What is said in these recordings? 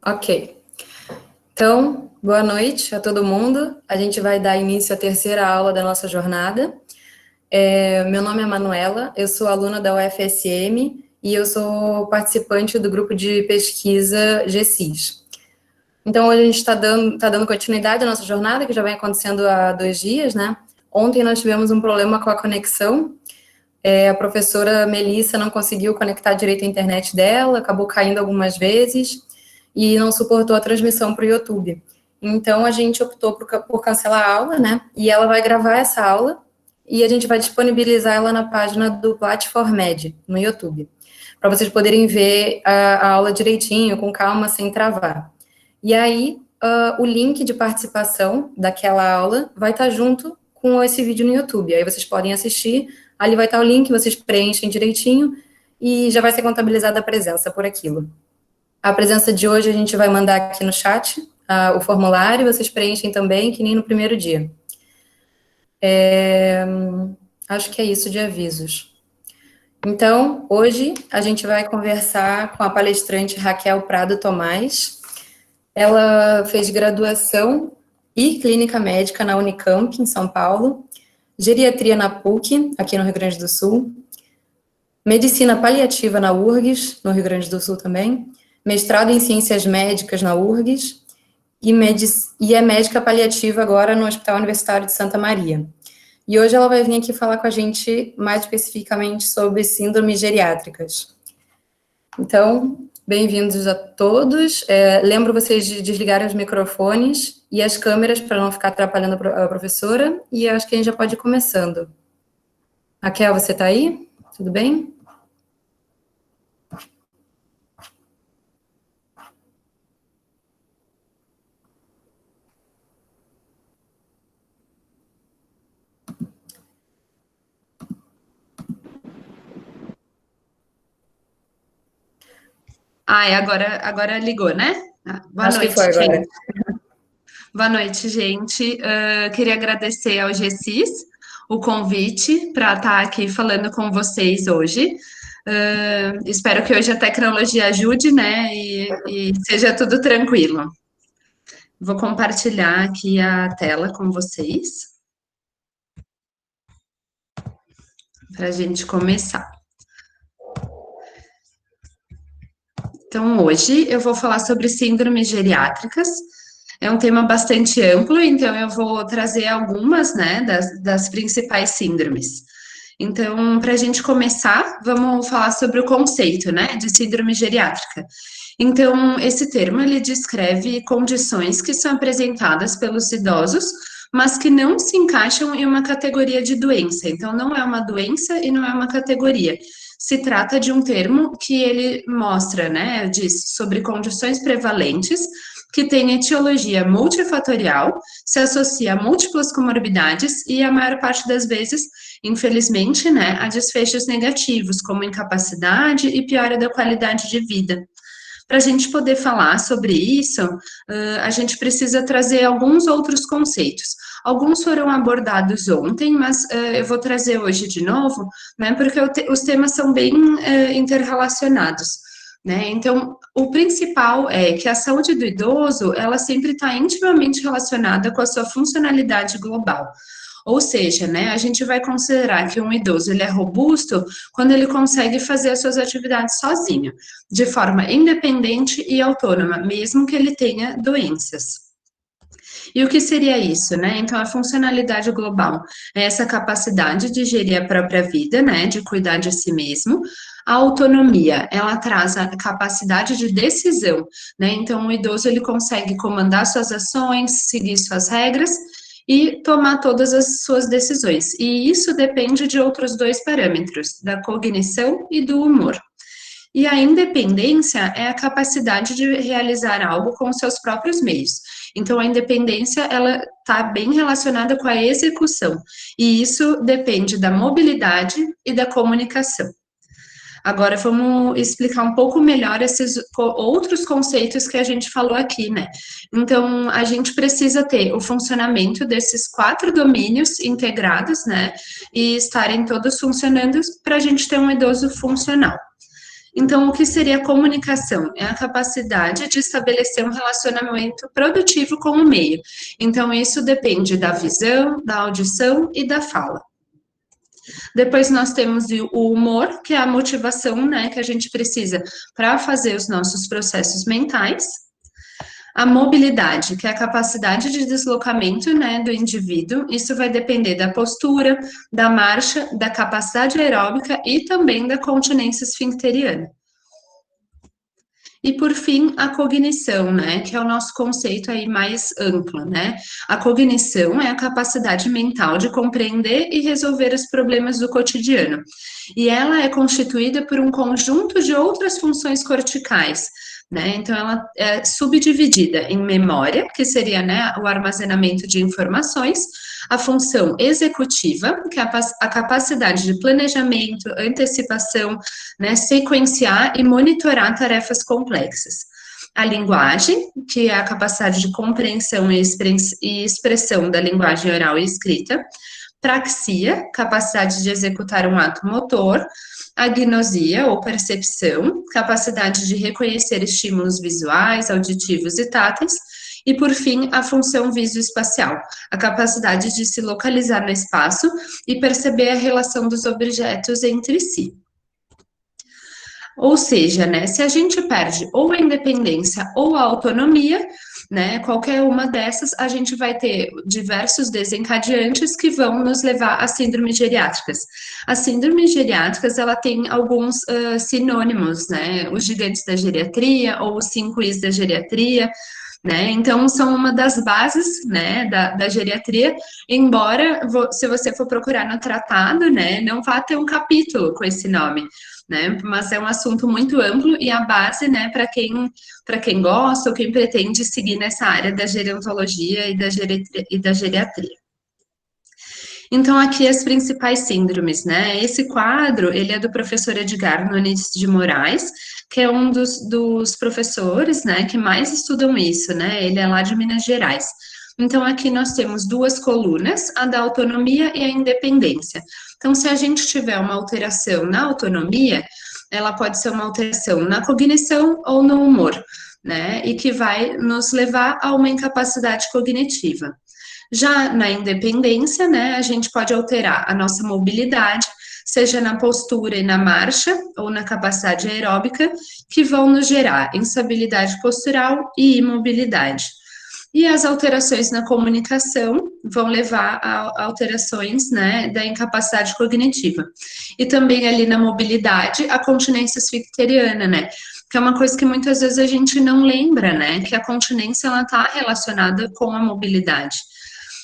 Ok. Então, boa noite a todo mundo. A gente vai dar início à terceira aula da nossa jornada. Meu nome é Manuela, eu sou aluna da UFSM e eu sou participante do grupo de pesquisa GCIS. Então, hoje a gente está dando continuidade à nossa jornada, que já vem acontecendo há 2 dias, né? Ontem nós tivemos um problema com a conexão. A professora Melissa não conseguiu conectar direito a internet dela, acabou caindo algumas vezes e não suportou a transmissão para o YouTube. Então, a gente optou por cancelar a aula, né? E ela vai gravar essa aula e a gente vai disponibilizar ela na página do Platformed, no YouTube, para vocês poderem ver a aula direitinho, com calma, sem travar. E aí, o link de participação daquela aula vai estar junto com esse vídeo no YouTube. Aí vocês podem assistir, ali vai estar o link, vocês preenchem direitinho e já vai ser contabilizada a presença por aquilo. A presença de hoje a gente vai mandar aqui no chat, o formulário, vocês preenchem também, que nem no primeiro dia. Acho que é isso de avisos. Então, hoje a gente vai conversar com a palestrante Raquel Prado Tomás. Ela fez graduação e clínica médica na Unicamp, em São Paulo, geriatria na PUC, aqui no Rio Grande do Sul, medicina paliativa na URGS, no Rio Grande do Sul também, mestrado em ciências médicas na URGS, e é médica paliativa agora no Hospital Universitário de Santa Maria. E hoje ela vai vir aqui falar com a gente mais especificamente sobre síndromes geriátricas. Então, bem-vindos a todos. Lembro vocês de desligarem os microfones e as câmeras para não ficar atrapalhando a professora, e acho que a gente já pode ir começando. Raquel, você está aí? Tudo bem? Agora ligou, né? Boa Acho noite, que foi agora. gente. Boa noite, gente. Queria agradecer ao GCIS o convite para estar aqui falando com vocês hoje. Espero que hoje a tecnologia ajude, né? E seja tudo tranquilo. Vou compartilhar aqui a tela com vocês para a gente começar. Então, hoje eu vou falar sobre síndromes geriátricas. É um tema bastante amplo, então eu vou trazer algumas, né, das principais síndromes. Então, para a gente começar, vamos falar sobre o conceito, né, de síndrome geriátrica. Então, esse termo, ele descreve condições que são apresentadas pelos idosos, mas que não se encaixam em uma categoria de doença. Então, não é uma doença e não é uma categoria. Se trata de um termo que ele mostra, né, diz sobre condições prevalentes que têm etiologia multifatorial, se associa a múltiplas comorbidades e, a maior parte das vezes, infelizmente, né, a desfechos negativos, como incapacidade e piora da qualidade de vida. Para a gente poder falar sobre isso, a gente precisa trazer alguns outros conceitos. Alguns foram abordados ontem, mas eu vou trazer hoje de novo, né, porque os temas são bem interrelacionados. Né? Então, o principal é que a saúde do idoso, ela sempre está intimamente relacionada com a sua funcionalidade global. Ou seja, né, a gente vai considerar que um idoso ele é robusto quando ele consegue fazer as suas atividades sozinho, de forma independente e autônoma, mesmo que ele tenha doenças. E o que seria isso, né? Então, a funcionalidade global é essa capacidade de gerir a própria vida, né? De cuidar de si mesmo. A autonomia, ela traz a capacidade de decisão, né? Então, o idoso, ele consegue comandar suas ações, seguir suas regras e tomar todas as suas decisões. E isso depende de outros 2 parâmetros, da cognição e do humor. E a independência é a capacidade de realizar algo com os seus próprios meios. Então, a independência, ela está bem relacionada com a execução. E isso depende da mobilidade e da comunicação. Agora, vamos explicar um pouco melhor esses outros conceitos que a gente falou aqui, né? Então, a gente precisa ter o funcionamento desses 4 domínios integrados, né? E estarem todos funcionando para a gente ter um idoso funcional. Então, o que seria a comunicação? É a capacidade de estabelecer um relacionamento produtivo com o meio. Então, isso depende da visão, da audição e da fala. Depois nós temos o humor, que é a motivação, né, que a gente precisa para fazer os nossos processos mentais. A mobilidade, que é a capacidade de deslocamento, né, do indivíduo. Isso vai depender da postura, da marcha, da capacidade aeróbica e também da continência esfincteriana. E por fim, a cognição, né, que é o nosso conceito aí mais amplo, né? A cognição é a capacidade mental de compreender e resolver os problemas do cotidiano. E ela é constituída por um conjunto de outras funções corticais, né? Então, ela é subdividida em memória, que seria, né, o armazenamento de informações, a função executiva, que é a capacidade de planejamento, antecipação, né, sequenciar e monitorar tarefas complexas. A linguagem, que é a capacidade de compreensão e expressão da linguagem oral e escrita. Praxia, capacidade de executar um ato motor. Agnosia, ou percepção, capacidade de reconhecer estímulos visuais, auditivos e táteis. E, por fim, a função visoespacial, a capacidade de se localizar no espaço e perceber a relação dos objetos entre si. Ou seja, né, se a gente perde ou a independência ou a autonomia, né, qualquer uma dessas, a gente vai ter diversos desencadeantes que vão nos levar a síndromes geriátricas. As síndromes geriátricas, ela tem alguns sinônimos, né, os gigantes da geriatria ou os 5 Is da geriatria, né, então são uma das bases, né, da geriatria, embora, se você for procurar no tratado, né, não vá ter um capítulo com esse nome, né, mas é um assunto muito amplo e a base, né, para quem gosta ou quem pretende seguir nessa área da gerontologia e da geriatria. Então, aqui as principais síndromes, né? Esse quadro, ele é do professor Edgar Nunes de Moraes, que é um dos professores, né, que mais estudam isso, né? Ele é lá de Minas Gerais. Então, aqui nós temos duas colunas, a da autonomia e a independência. Então, se a gente tiver uma alteração na autonomia, ela pode ser uma alteração na cognição ou no humor, né? E que vai nos levar a uma incapacidade cognitiva. Já na independência, né, a gente pode alterar a nossa mobilidade, seja na postura e na marcha, ou na capacidade aeróbica, que vão nos gerar instabilidade postural e imobilidade. E as alterações na comunicação vão levar a alterações, né, da incapacidade cognitiva. E também ali na mobilidade, a continência esfincteriana, né, que é uma coisa que muitas vezes a gente não lembra, né, que a continência, ela está relacionada com a mobilidade.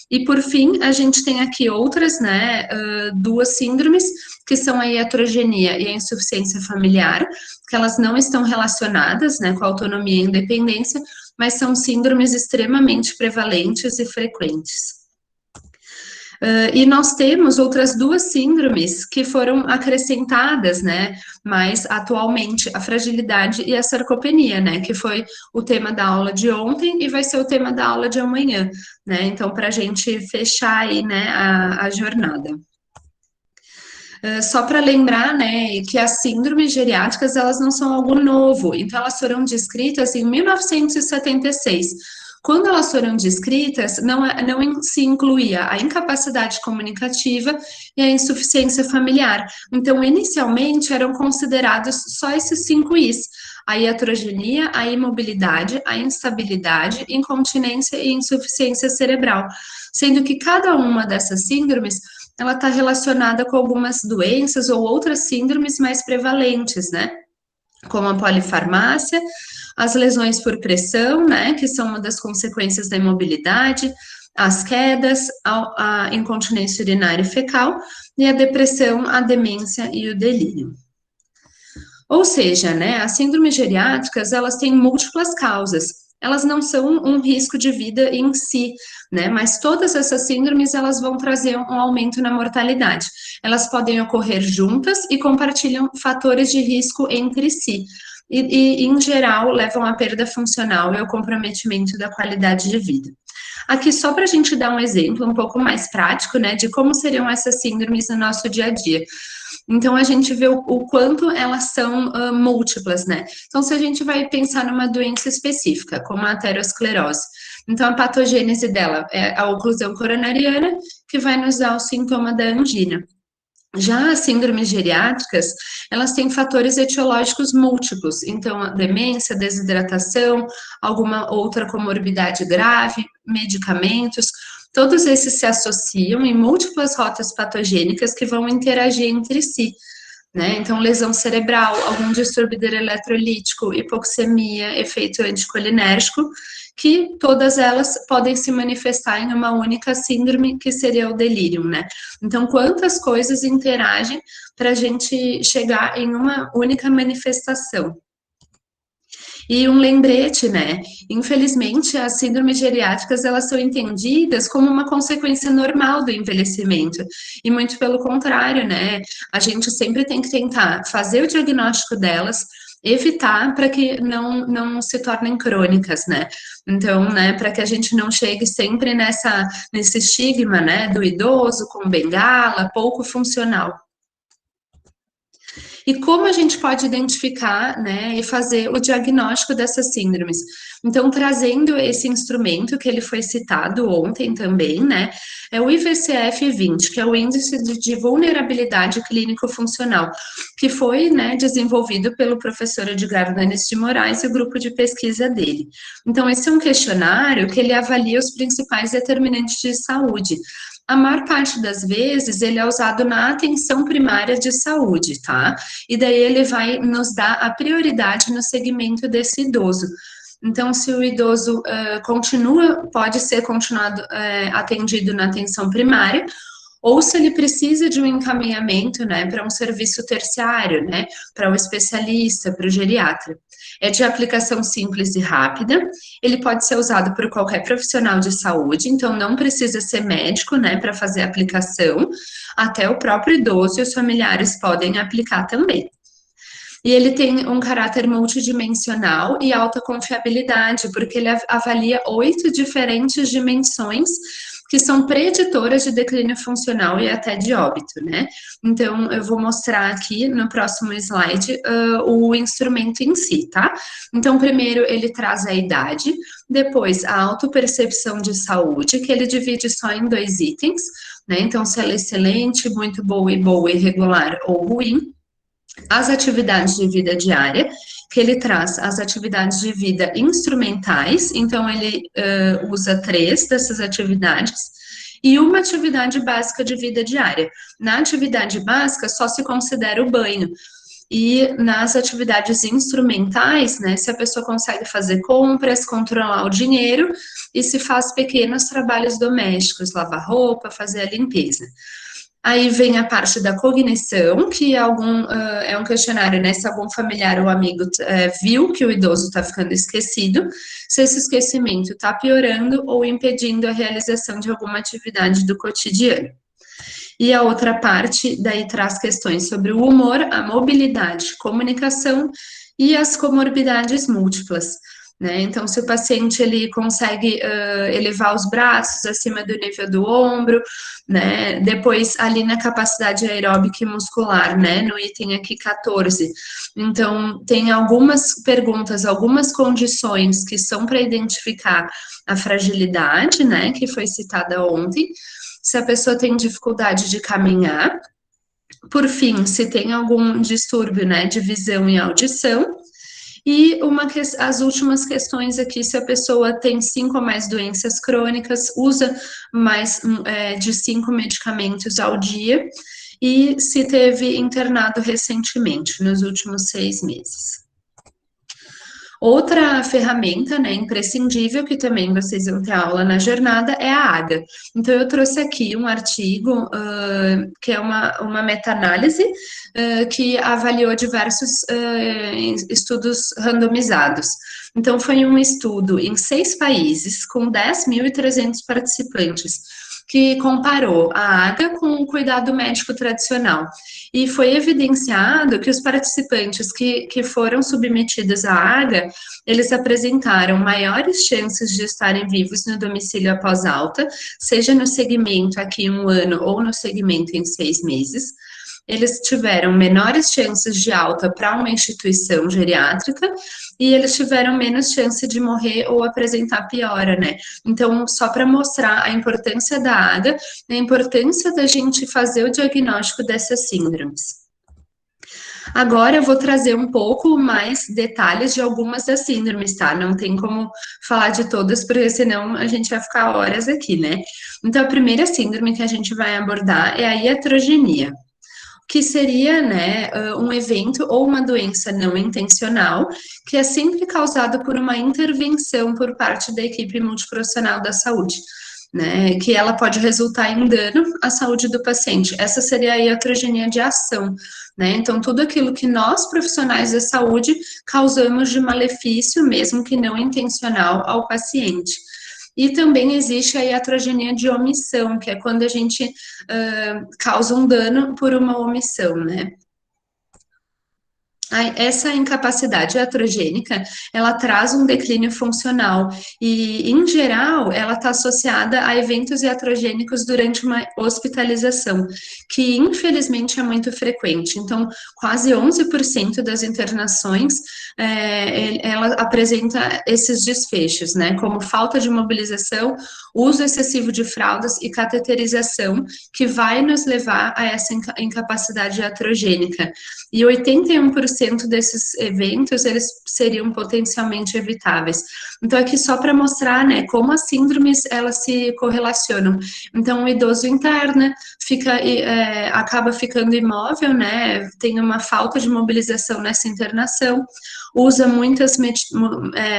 E, por fim, a gente tem aqui outras, né, duas síndromes, que são a iatrogenia e a insuficiência familiar, que elas não estão relacionadas, né, com a autonomia e independência, mas são síndromes extremamente prevalentes e frequentes. E nós temos outras duas síndromes que foram acrescentadas, né, mais atualmente, a fragilidade e a sarcopenia, né, que foi o tema da aula de ontem e vai ser o tema da aula de amanhã, né, então para a gente fechar aí, né, a jornada. Só para lembrar, né, que as síndromes geriátricas, elas não são algo novo, então elas foram descritas em 1976, quando elas foram descritas, não se incluía a incapacidade comunicativa e a insuficiência familiar. Então, inicialmente, eram considerados só esses 5 Is: a iatrogenia, a imobilidade, a instabilidade, incontinência e insuficiência cerebral. Sendo que cada uma dessas síndromes, ela está relacionada com algumas doenças ou outras síndromes mais prevalentes, né? Como a polifarmácia, as lesões por pressão, né, que são uma das consequências da imobilidade, as quedas, a incontinência urinária e fecal, e a depressão, a demência e o delírio. Ou seja, né, as síndromes geriátricas, elas têm múltiplas causas, elas não são um risco de vida em si, né, mas todas essas síndromes, elas vão trazer um aumento na mortalidade. Elas podem ocorrer juntas e compartilham fatores de risco entre si. E, em geral, levam à perda funcional e ao comprometimento da qualidade de vida. Aqui, só para a gente dar um exemplo um pouco mais prático, né, de como seriam essas síndromes no nosso dia a dia. Então, a gente vê o quanto elas são múltiplas, né? Então, se a gente vai pensar numa doença específica, como a aterosclerose, então a patogênese dela é a oclusão coronariana, que vai nos dar o sintoma da angina. Já as síndromes geriátricas, elas têm fatores etiológicos múltiplos, então a demência, desidratação, alguma outra comorbidade grave, medicamentos, todos esses se associam em múltiplas rotas patogênicas que vão interagir entre si, né? Então, lesão cerebral, algum distúrbio eletrolítico, hipoxemia, efeito anticolinérgico, que todas elas podem se manifestar em uma única síndrome, que seria o delírio, né? Então, quantas coisas interagem para a gente chegar em uma única manifestação? E um lembrete, né? Infelizmente, as síndromes geriátricas, elas são entendidas como uma consequência normal do envelhecimento. E muito pelo contrário, né? A gente sempre tem que tentar fazer o diagnóstico delas, evitar para que não se tornem crônicas, né? Então, né, para que a gente não chegue sempre nesse estigma, né, do idoso com bengala, pouco funcional. E como a gente pode identificar, né, e fazer o diagnóstico dessas síndromes? Então, trazendo esse instrumento que ele foi citado ontem também, né, é o IVCF-20, que é o Índice de Vulnerabilidade Clínico-Funcional, que foi, né, desenvolvido pelo professor Edgar Nunes de Moraes e o grupo de pesquisa dele. Então, esse é um questionário que ele avalia os principais determinantes de saúde. A maior parte das vezes ele é usado na atenção primária de saúde, tá? E daí ele vai nos dar a prioridade no segmento desse idoso. Então, se o idoso pode ser continuado atendido na atenção primária, ou se ele precisa de um encaminhamento, né, para um serviço terciário, né, para o especialista, para o geriatra. É de aplicação simples e rápida, ele pode ser usado por qualquer profissional de saúde, então não precisa ser médico, né, para fazer a aplicação, até o próprio idoso e os familiares podem aplicar também. E ele tem um caráter multidimensional e alta confiabilidade, porque ele avalia 8 diferentes dimensões que são preditoras de declínio funcional e até de óbito, né? Então, eu vou mostrar aqui no próximo slide o instrumento em si, tá? Então, primeiro ele traz a idade, depois a autopercepção de saúde, que ele divide só em 2 itens, né? Então, se ela é excelente, muito boa, irregular ou ruim. As atividades de vida diária, que ele traz as atividades de vida instrumentais, então ele usa 3 dessas atividades, e uma atividade básica de vida diária. Na atividade básica, só se considera o banho. E nas atividades instrumentais, né, se a pessoa consegue fazer compras, controlar o dinheiro, e se faz pequenos trabalhos domésticos, lavar roupa, fazer a limpeza. Aí vem a parte da cognição, que é um questionário, né? Se algum familiar ou amigo viu que o idoso está ficando esquecido, se esse esquecimento está piorando ou impedindo a realização de alguma atividade do cotidiano. E a outra parte daí traz questões sobre o humor, a mobilidade, comunicação e as comorbidades múltiplas. Né? Então, se o paciente ele consegue elevar os braços acima do nível do ombro, né? Depois ali na capacidade aeróbica e muscular, né? No item aqui 14. Então, tem algumas perguntas, algumas condições que são para identificar a fragilidade, né? Que foi citada ontem. Se a pessoa tem dificuldade de caminhar. Por fim, se tem algum distúrbio, né? De visão e audição. E as últimas questões aqui, se a pessoa tem 5 ou mais doenças crônicas, usa mais de 5 medicamentos ao dia, e se teve internado recentemente, nos últimos 6 meses. Outra ferramenta, né, imprescindível, que também vocês vão ter aula na jornada, é a AGA. Então, eu trouxe aqui um artigo, que é uma meta-análise, que avaliou diversos estudos randomizados. Então, foi um estudo em 6 países, com 10.300 participantes, que comparou a AGA com o cuidado médico tradicional. E foi evidenciado que os participantes que foram submetidos à AGA, eles apresentaram maiores chances de estarem vivos no domicílio após alta, seja no segmento aqui em 1 ano ou no segmento em 6 meses. eles tiveram menores chances de alta para uma instituição geriátrica e eles tiveram menos chance de morrer ou apresentar piora, né? Então, só para mostrar a importância da AGA, a importância da gente fazer o diagnóstico dessas síndromes. Agora eu vou trazer um pouco mais detalhes de algumas das síndromes, tá? Não tem como falar de todas, porque senão a gente vai ficar horas aqui, né? Então, a primeira síndrome que a gente vai abordar é a iatrogenia, que seria, né, um evento ou uma doença não intencional, que é sempre causada por uma intervenção por parte da equipe multiprofissional da saúde, né, que ela pode resultar em dano à saúde do paciente. Essa seria a iatrogenia de ação, né, então tudo aquilo que nós, profissionais da saúde, causamos de malefício, mesmo que não intencional, ao paciente. E também existe a iatrogenia de omissão, que é quando a gente causa um dano por uma omissão, né? Essa incapacidade iatrogênica, ela traz um declínio funcional e, em geral, ela está associada a eventos iatrogênicos durante uma hospitalização, que infelizmente é muito frequente. Então, quase 11% das internações, ela apresenta esses desfechos, né, como falta de mobilização, uso excessivo de fraldas e cateterização, que vai nos levar a essa incapacidade iatrogênica. E 81% desses eventos, eles seriam potencialmente evitáveis. Então, aqui só para mostrar, né, como as síndromes, elas se correlacionam. Então, o idoso interna, acaba ficando imóvel, né, tem uma falta de mobilização nessa internação, usa muitas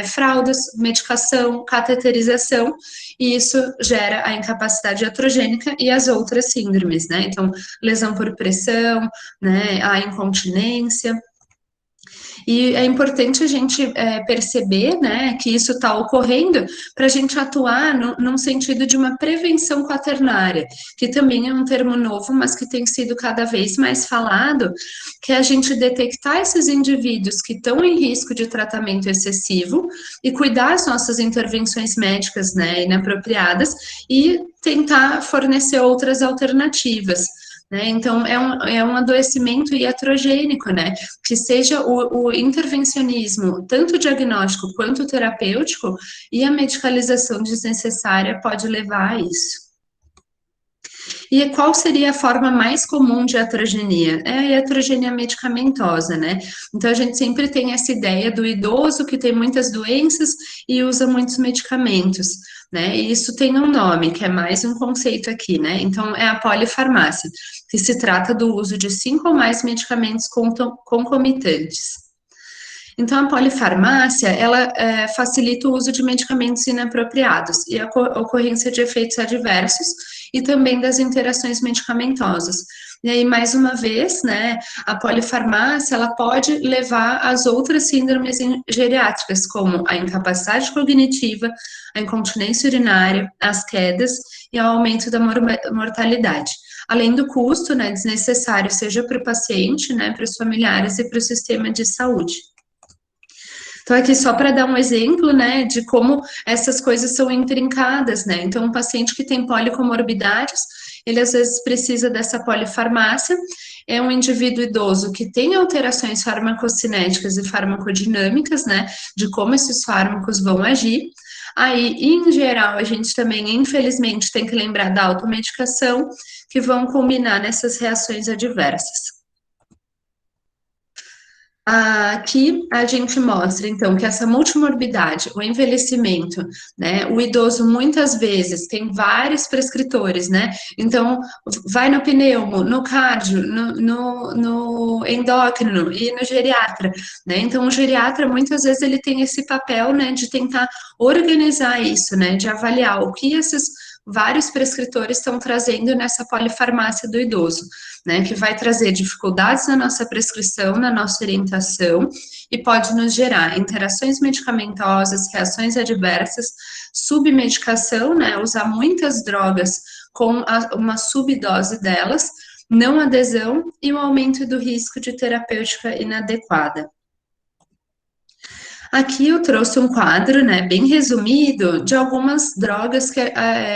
fraldas, medicação, cateterização, e isso gera a incapacidade iatrogênica e as outras síndromes, né, então, lesão por pressão, né, a incontinência. E é importante a gente perceber, né, que isso está ocorrendo para a gente atuar num sentido de uma prevenção quaternária, que também é um termo novo, mas que tem sido cada vez mais falado, que é a gente detectar esses indivíduos que estão em risco de tratamento excessivo e cuidar as nossas intervenções médicas, né, inapropriadas e tentar fornecer outras alternativas. Né? Então, é um adoecimento iatrogênico, né? Que seja o intervencionismo, tanto diagnóstico quanto terapêutico, e a medicalização desnecessária pode levar a isso. E qual seria a forma mais comum de iatrogenia? É a iatrogenia medicamentosa, né? Então, a gente sempre tem essa ideia do idoso que tem muitas doenças e usa muitos medicamentos, né? E isso tem um nome, que é mais um conceito aqui, né? Então, é a polifarmácia, que se trata do uso de 5 ou mais medicamentos concomitantes. Então, a polifarmácia, ela facilita o uso de medicamentos inapropriados e a ocorrência de efeitos adversos e também das interações medicamentosas. E aí, mais uma vez, né, a polifarmácia, ela pode levar às outras síndromes geriátricas, como a incapacidade cognitiva, a incontinência urinária, as quedas e o aumento da mortalidade. Além do custo, né, desnecessário, seja para o paciente, né, para os familiares e para o sistema de saúde. Então, aqui só para dar um exemplo, né, de como essas coisas são intrincadas, né? Então, um paciente que tem policomorbidades, ele às vezes precisa dessa polifarmácia, é um indivíduo idoso que tem alterações farmacocinéticas e farmacodinâmicas, né, de como esses fármacos vão agir. Aí, em geral, a gente também, infelizmente, tem que lembrar da automedicação, que vão combinar nessas reações adversas. Aqui a gente mostra, então, que essa multimorbidade, o envelhecimento, né, o idoso muitas vezes tem vários prescritores, né, então vai no pneumo, no cardio, no endócrino e no geriatra, né, então o geriatra muitas vezes ele tem esse papel, né, de tentar organizar isso, né, de avaliar o que esses vários prescritores estão trazendo nessa polifarmácia do idoso, né, que vai trazer dificuldades na nossa prescrição, na nossa orientação, e pode nos gerar interações medicamentosas, reações adversas, submedicação, né, usar muitas drogas com uma subdose delas, não adesão e um aumento do risco de terapêutica inadequada. Aqui eu trouxe um quadro, né, bem resumido, de algumas drogas que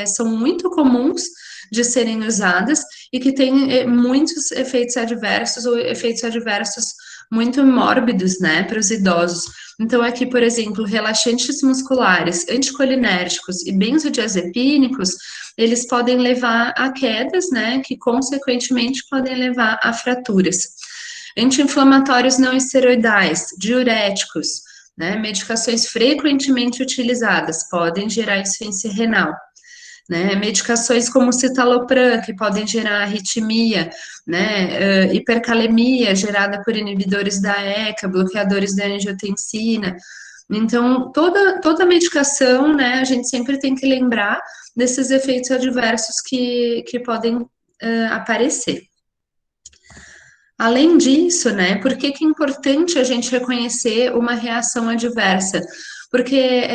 são muito comuns de serem usadas e que têm muitos efeitos adversos ou efeitos adversos muito mórbidos, né, para os idosos. Então, aqui, por exemplo, relaxantes musculares, anticolinérgicos e benzodiazepínicos, eles podem levar a quedas, né, que consequentemente podem levar a fraturas. Anti-inflamatórios não esteroidais, diuréticos, né, medicações frequentemente utilizadas podem gerar insuficiência renal. Né, medicações como citalopram, que podem gerar arritmia, né, hipercalemia gerada por inibidores da ECA, bloqueadores da angiotensina. Então, toda medicação, né, a gente sempre tem que lembrar desses efeitos adversos que podem aparecer. Além disso, né, por que que é importante a gente reconhecer uma reação adversa? Porque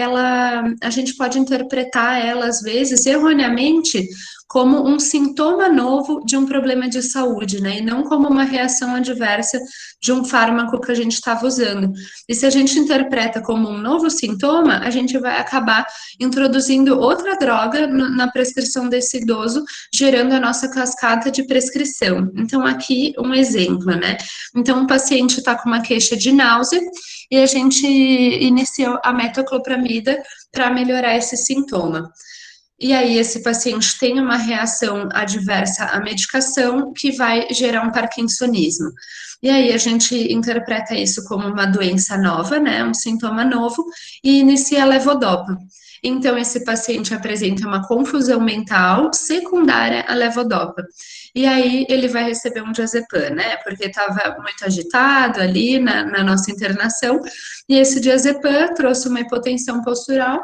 a gente pode interpretar ela, às vezes, erroneamente, como um sintoma novo de um problema de saúde, né, e não como uma reação adversa de um fármaco que a gente estava usando. E se a gente interpreta como um novo sintoma, a gente vai acabar introduzindo outra droga na prescrição desse idoso, gerando a nossa cascata de prescrição. Então, aqui um exemplo, né? Então, o paciente está com uma queixa de náusea e a gente iniciou a metoclopramida para melhorar esse sintoma. E aí, esse paciente tem uma reação adversa à medicação que vai gerar um parkinsonismo. E aí, a gente interpreta isso como uma doença nova, né? Um sintoma novo, e inicia a levodopa. Então, esse paciente apresenta uma confusão mental secundária à levodopa. E aí, ele vai receber um diazepam, né? Porque estava muito agitado ali na nossa internação. E esse diazepam trouxe uma hipotensão postural,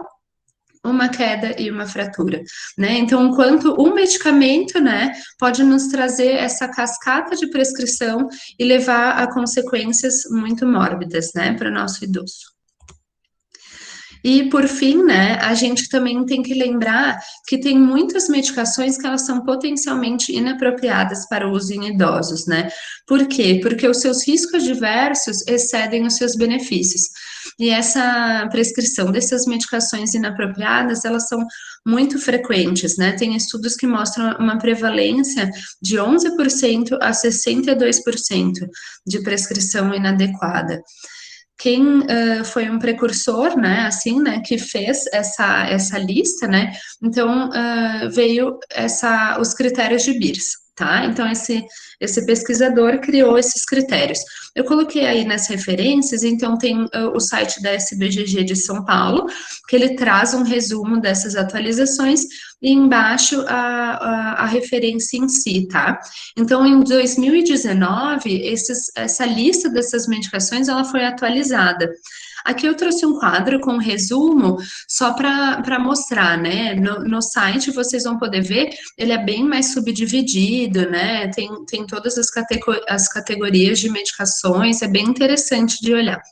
uma queda e uma fratura, né? Então, enquanto um medicamento, né, pode nos trazer essa cascata de prescrição e levar a consequências muito mórbidas, né, para o nosso idoso. E, por fim, né, a gente também tem que lembrar que tem muitas medicações que elas são potencialmente inapropriadas para o uso em idosos, né? Por quê? Porque os seus riscos diversos excedem os seus benefícios. E essa prescrição dessas medicações inapropriadas, elas são muito frequentes, né? Tem estudos que mostram uma prevalência de 11% a 62% de prescrição inadequada. Quem foi um precursor, né, assim, né, que fez essa lista, né, então veio os critérios de Beers, tá? Então, esse pesquisador criou esses critérios. Eu coloquei aí nas referências, então tem o site da SBGG de São Paulo, que ele traz um resumo dessas atualizações, e embaixo a referência em si, tá? Então, em 2019, essa lista dessas medicações, ela foi atualizada. Aqui eu trouxe um quadro com um resumo, só para mostrar, né? No site vocês vão poder ver, ele é bem mais subdividido, né? Tem todas as categorias de medicações, é bem interessante de olhar.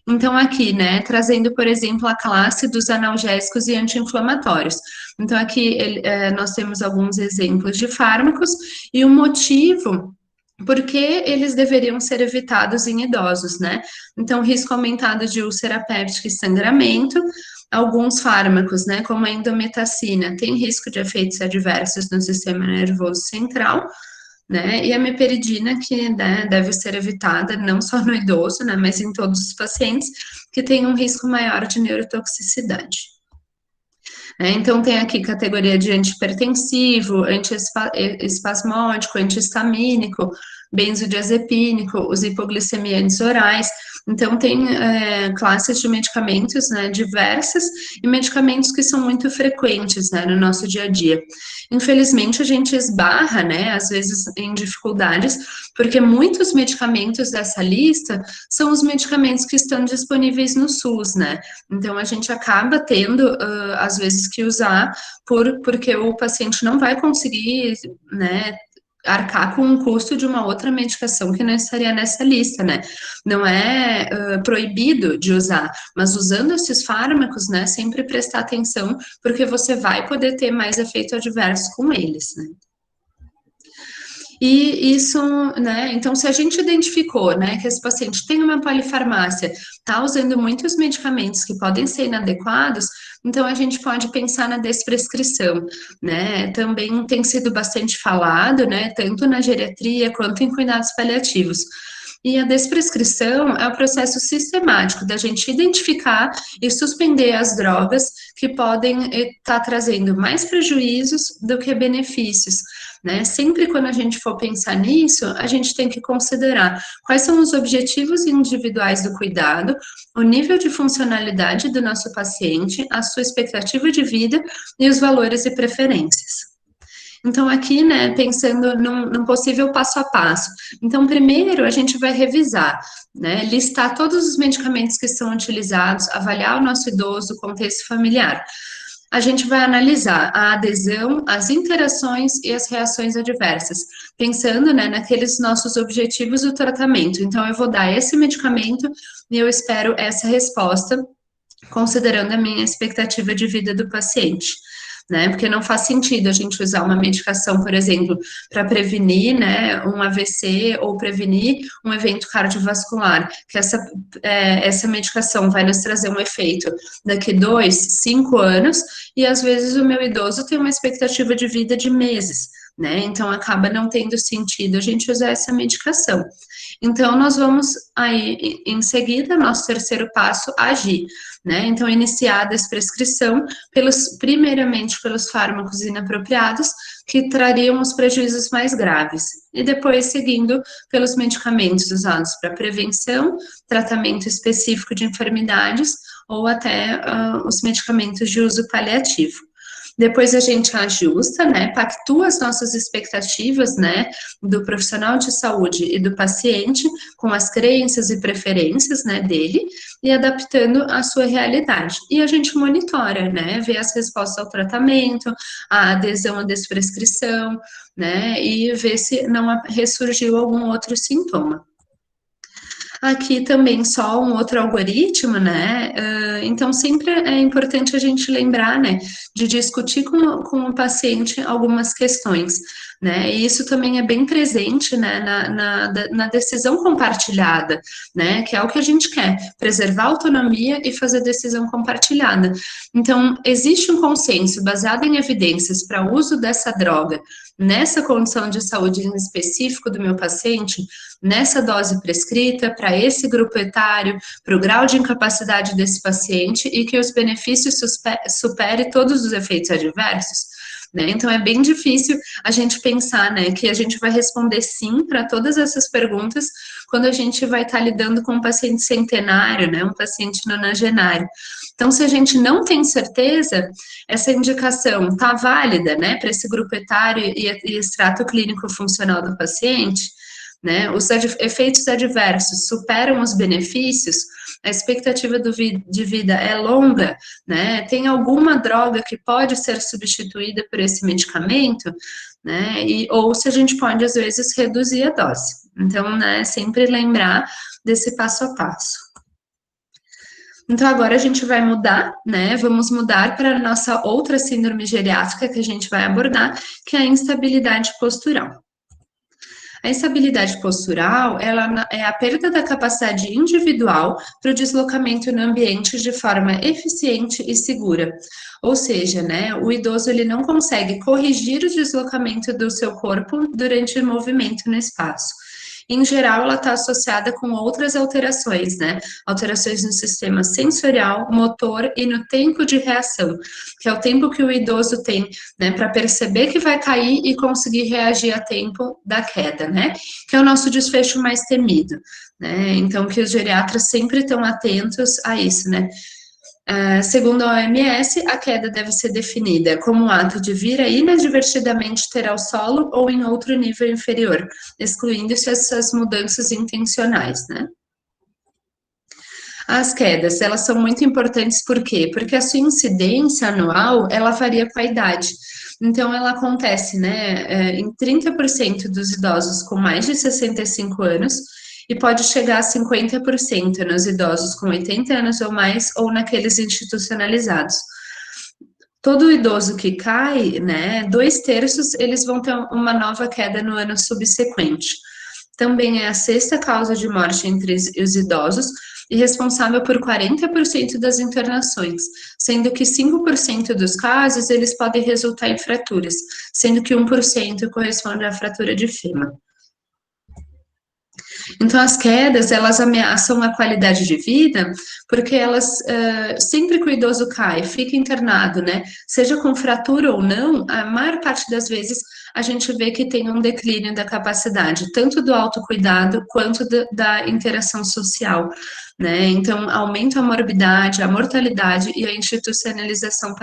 Então, aqui, né, trazendo, por exemplo, a classe dos analgésicos e anti-inflamatórios. Então, aqui nós temos alguns exemplos de fármacos e o motivo por que eles deveriam ser evitados em idosos, né? Então, risco aumentado de úlcera péptica e sangramento, alguns fármacos, né, como a indometacina, tem risco de efeitos adversos no sistema nervoso central, né? E a meperidina, que, né, deve ser evitada não só no idoso, né, mas em todos os pacientes que têm um risco maior de neurotoxicidade. Então, tem aqui categoria de antihipertensivo, antiespasmódico, antihistamínico, benzodiazepínico, os hipoglicemiantes orais. Então, tem classes de medicamentos, né, diversas, e medicamentos que são muito frequentes, né, no nosso dia a dia. Infelizmente, a gente esbarra, né, às vezes em dificuldades, porque muitos medicamentos dessa lista são os medicamentos que estão disponíveis no SUS, né? Então, a gente acaba tendo, às vezes, que usar porque o paciente não vai conseguir, né, arcar com o custo de uma outra medicação que não estaria nessa lista, né? Não é proibido de usar, mas usando esses fármacos, né, sempre prestar atenção, porque você vai poder ter mais efeito adverso com eles, né? E isso, né, então se a gente identificou, né, que esse paciente tem uma polifarmácia, está usando muitos medicamentos que podem ser inadequados, então a gente pode pensar na desprescrição, né, também tem sido bastante falado, né, tanto na geriatria quanto em cuidados paliativos. E a desprescrição é o processo sistemático da gente identificar e suspender as drogas que podem estar trazendo mais prejuízos do que benefícios, né? Sempre quando a gente for pensar nisso, a gente tem que considerar quais são os objetivos individuais do cuidado, o nível de funcionalidade do nosso paciente, a sua expectativa de vida e os valores e preferências. Então, aqui, né, pensando num possível passo a passo. Então, primeiro, a gente vai revisar, né, listar todos os medicamentos que são utilizados, avaliar o nosso idoso, o contexto familiar. A gente vai analisar a adesão, as interações e as reações adversas, pensando, né, naqueles nossos objetivos do tratamento. Então, eu vou dar esse medicamento e eu espero essa resposta, considerando a minha expectativa de vida do paciente, né? Porque não faz sentido a gente usar uma medicação, por exemplo, para prevenir, né, um AVC ou prevenir um evento cardiovascular, que essa medicação vai nos trazer um efeito daqui 2, 5 anos, e às vezes o meu idoso tem uma expectativa de vida de meses, né? Então acaba não tendo sentido a gente usar essa medicação. Então, nós vamos aí, em seguida, nosso terceiro passo, agir, né? Então, iniciar a desprescrição primeiramente pelos fármacos inapropriados, que trariam os prejuízos mais graves, e depois seguindo pelos medicamentos usados para prevenção, tratamento específico de enfermidades, ou até os medicamentos de uso paliativo. Depois a gente ajusta, né, pactua as nossas expectativas, né, do profissional de saúde e do paciente com as crenças e preferências, né, dele e adaptando à sua realidade. E a gente monitora, né, vê as respostas ao tratamento, a adesão à desprescrição, né, e vê se não ressurgiu algum outro sintoma. Aqui também só um outro algoritmo, né? Então, sempre é importante a gente lembrar, né, de discutir com o paciente algumas questões, né? E isso também é bem presente, né, na decisão compartilhada, né? Que é o que a gente quer, preservar a autonomia e fazer decisão compartilhada. Então, existe um consenso baseado em evidências para o uso dessa droga nessa condição de saúde em específico do meu paciente, nessa dose prescrita, para esse grupo etário, para o grau de incapacidade desse paciente e que os benefícios supere todos os efeitos adversos, né? Então é bem difícil a gente pensar, né, que a gente vai responder sim para todas essas perguntas quando a gente vai estar lidando com um paciente centenário, né, um paciente nonagenário. Então, se a gente não tem certeza, essa indicação está válida, né, para esse grupo etário e extrato clínico funcional do paciente, né, os efeitos adversos superam os benefícios, a expectativa de vida é longa, né, tem alguma droga que pode ser substituída por esse medicamento, né, ou se a gente pode, às vezes, reduzir a dose. Então, né, sempre lembrar desse passo a passo. Então, agora a gente vai mudar, né? Vamos mudar para a nossa outra síndrome geriátrica que a gente vai abordar, que é a instabilidade postural. A instabilidade postural, ela é a perda da capacidade individual para o deslocamento no ambiente de forma eficiente e segura. Ou seja, né, o idoso ele não consegue corrigir o deslocamento do seu corpo durante o movimento no espaço. Em geral, ela está associada com outras alterações, né? Alterações no sistema sensorial, motor e no tempo de reação, que é o tempo que o idoso tem, né, para perceber que vai cair e conseguir reagir a tempo da queda, né? Que é o nosso desfecho mais temido, né? Então, que os geriatras sempre estão atentos a isso, né? Segundo a OMS, a queda deve ser definida como um ato de vir a inadvertidamente ter ao solo ou em outro nível inferior, excluindo-se essas mudanças intencionais, né? As quedas, elas são muito importantes, por quê? Porque a sua incidência anual, ela varia com a idade. Então, ela acontece, né, em 30% dos idosos com mais de 65 anos, e pode chegar a 50% nos idosos com 80 anos ou mais, ou naqueles institucionalizados. todo idoso que cai, né, 2/3 eles vão ter uma nova queda no ano subsequente. Também é a sexta causa de morte entre os idosos e responsável por 40% das internações, sendo que 5% dos casos eles podem resultar em fraturas, sendo que 1% corresponde à fratura de fêmur. Então, as quedas, elas ameaçam a qualidade de vida, porque elas, sempre que o idoso cai, fica internado, né, seja com fratura ou não, a maior parte das vezes a gente vê que tem um declínio da capacidade, tanto do autocuidado quanto da interação social, né, então aumenta a morbidade, a mortalidade e a institucionalização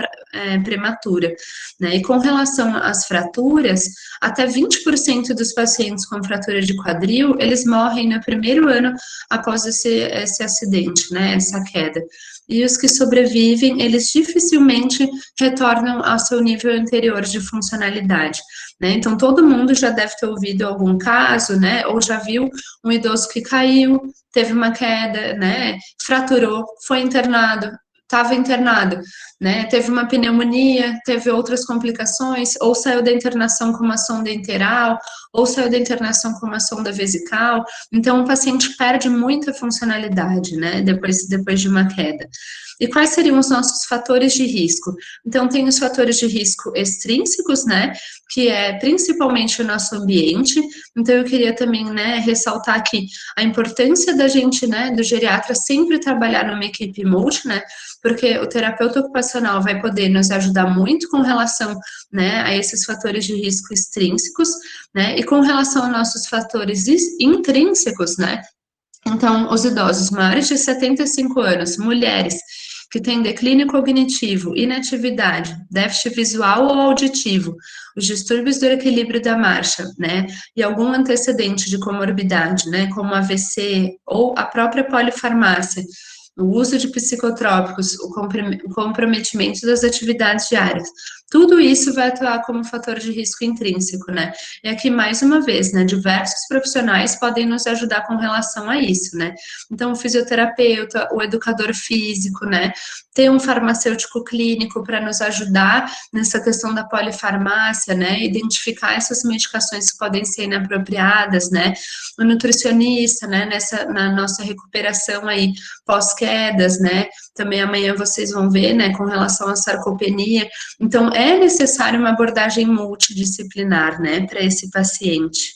prematura, né, e com relação às fraturas, até 20% dos pacientes com fratura de quadril, eles morrem no primeiro ano após esse acidente, né, essa queda. E os que sobrevivem, eles dificilmente retornam ao seu nível anterior de funcionalidade, né? Então, todo mundo já deve ter ouvido algum caso, né, ou já viu um idoso que caiu, teve uma queda, né, fraturou, foi internado, estava internado, né, teve uma pneumonia, teve outras complicações, ou saiu da internação com uma sonda enteral, ou saiu da internação com uma sonda vesical, então o paciente perde muita funcionalidade, né, depois de uma queda. E quais seriam os nossos fatores de risco? Então, tem os fatores de risco extrínsecos, né, que é principalmente o nosso ambiente, então eu queria também, né, ressaltar aqui a importância da gente, né, do geriatra sempre trabalhar numa equipe multi, né, porque o terapeuta ocupacional vai poder nos ajudar muito com relação, né, a esses fatores de risco extrínsecos, né, e com relação aos nossos fatores intrínsecos, né, então, os idosos maiores de 75 anos, mulheres que têm declínio cognitivo, inatividade, déficit visual ou auditivo, os distúrbios do equilíbrio da marcha, né, e algum antecedente de comorbidade, né, como AVC ou a própria polifarmácia, o uso de psicotrópicos, o comprometimento das atividades diárias. Tudo isso vai atuar como fator de risco intrínseco, né? E aqui, mais uma vez, né, diversos profissionais podem nos ajudar com relação a isso, né? Então, o fisioterapeuta, o educador físico, né? Ter um farmacêutico clínico para nos ajudar nessa questão da polifarmácia, né? Identificar essas medicações que podem ser inapropriadas, né? O nutricionista, né? Na nossa recuperação aí pós-quedas, né? Também amanhã vocês vão ver, né? Com relação à sarcopenia. Então, é necessário uma abordagem multidisciplinar, né? Para esse paciente.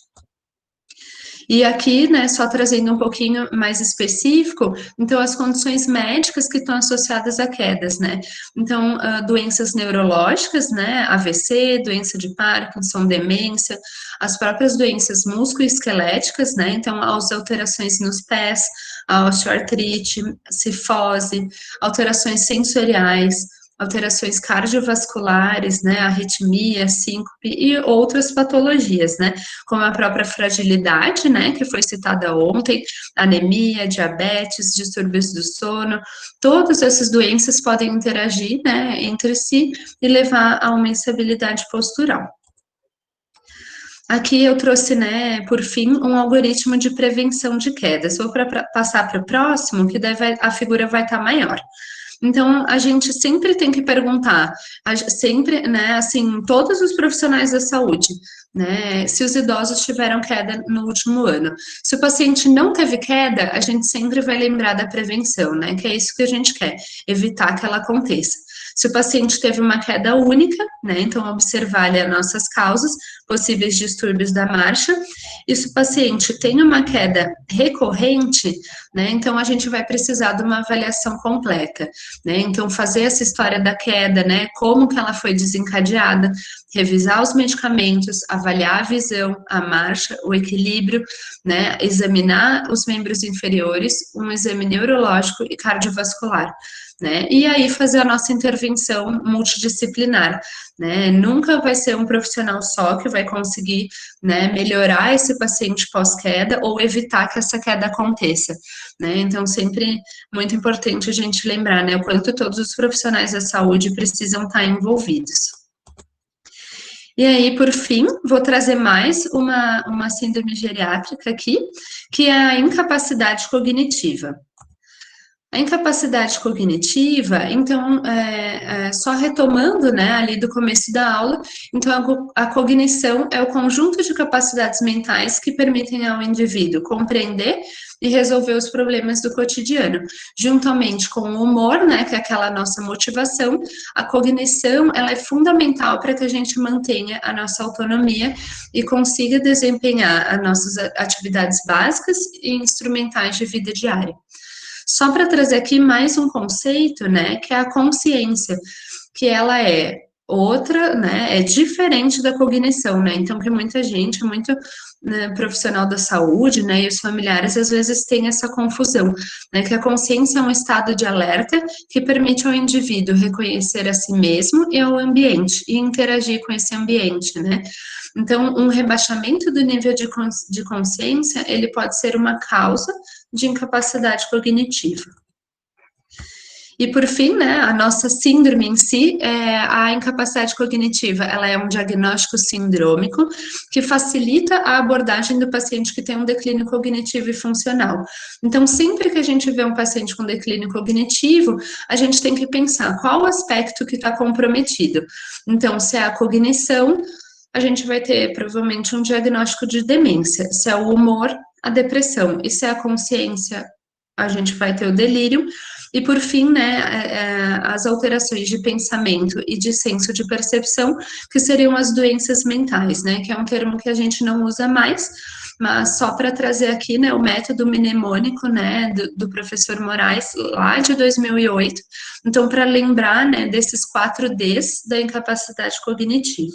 E aqui, né, só trazendo um pouquinho mais específico, então, as condições médicas que estão associadas a quedas, né? Então, doenças neurológicas, né, AVC, doença de Parkinson, demência, as próprias doenças musculoesqueléticas, né, então, as alterações nos pés, a osteoartrite, cifose, alterações sensoriais, alterações cardiovasculares, né, arritmia, síncope e outras patologias, né, como a própria fragilidade, né, que foi citada ontem, anemia, diabetes, distúrbios do sono, todas essas doenças podem interagir, né, entre si e levar a uma instabilidade postural. Aqui eu trouxe, né, por fim, um algoritmo de prevenção de quedas. Vou passar para o próximo, que daí a figura vai estar maior. Então, a gente sempre tem que perguntar, sempre, né, assim, todos os profissionais da saúde, né, se os idosos tiveram queda no último ano. Se o paciente não teve queda, a gente sempre vai lembrar da prevenção, né, que é isso que a gente quer, evitar que ela aconteça. Se o paciente teve uma queda única, né, então observar ali as nossas causas, possíveis distúrbios da marcha, e se o paciente tem uma queda recorrente, né, então a gente vai precisar de uma avaliação completa, né, então fazer essa história da queda, né, como que ela foi desencadeada, revisar os medicamentos, avaliar a visão, a marcha, o equilíbrio, né, examinar os membros inferiores, um exame neurológico e cardiovascular, né, e aí fazer a nossa intervenção multidisciplinar, né, nunca vai ser um profissional só que vai conseguir, né, melhorar esse paciente pós-queda ou evitar que essa queda aconteça, né, então sempre muito importante a gente lembrar, né, o quanto todos os profissionais da saúde precisam estar envolvidos. E aí, por fim, vou trazer mais uma síndrome geriátrica aqui, que é a incapacidade cognitiva. A incapacidade cognitiva, então, só retomando, né, ali do começo da aula, então a cognição é o conjunto de capacidades mentais que permitem ao indivíduo compreender e resolver os problemas do cotidiano, juntamente com o humor, né, que é aquela nossa motivação. A cognição, ela é fundamental para que a gente mantenha a nossa autonomia e consiga desempenhar as nossas atividades básicas e instrumentais de vida diária. Só para trazer aqui mais um conceito, né, que é a consciência, que ela é outra, né, é diferente da cognição, né, então que muita gente, muito, né, profissional da saúde, né, e os familiares às vezes têm essa confusão, né, que a consciência é um estado de alerta que permite ao indivíduo reconhecer a si mesmo e ao ambiente, e interagir com esse ambiente, né. Então, um rebaixamento do nível de consciência, ele pode ser uma causa de incapacidade cognitiva. E por fim, né, a nossa síndrome em si, a incapacidade cognitiva, ela é um diagnóstico sindrômico que facilita a abordagem do paciente que tem um declínio cognitivo e funcional. Então, sempre que a gente vê um paciente com declínio cognitivo, a gente tem que pensar qual o aspecto que está comprometido. Então, se é a cognição, a gente vai ter provavelmente um diagnóstico de demência. Se é o humor, a depressão. E se é a consciência, a gente vai ter o delírio. E por fim, né, as alterações de pensamento e de senso de percepção, que seriam as doenças mentais, né, que é um termo que a gente não usa mais, mas só para trazer aqui, né, o método mnemônico, né, do professor Moraes, lá de 2008, então, para lembrar, né, desses 4 Ds da incapacidade cognitiva.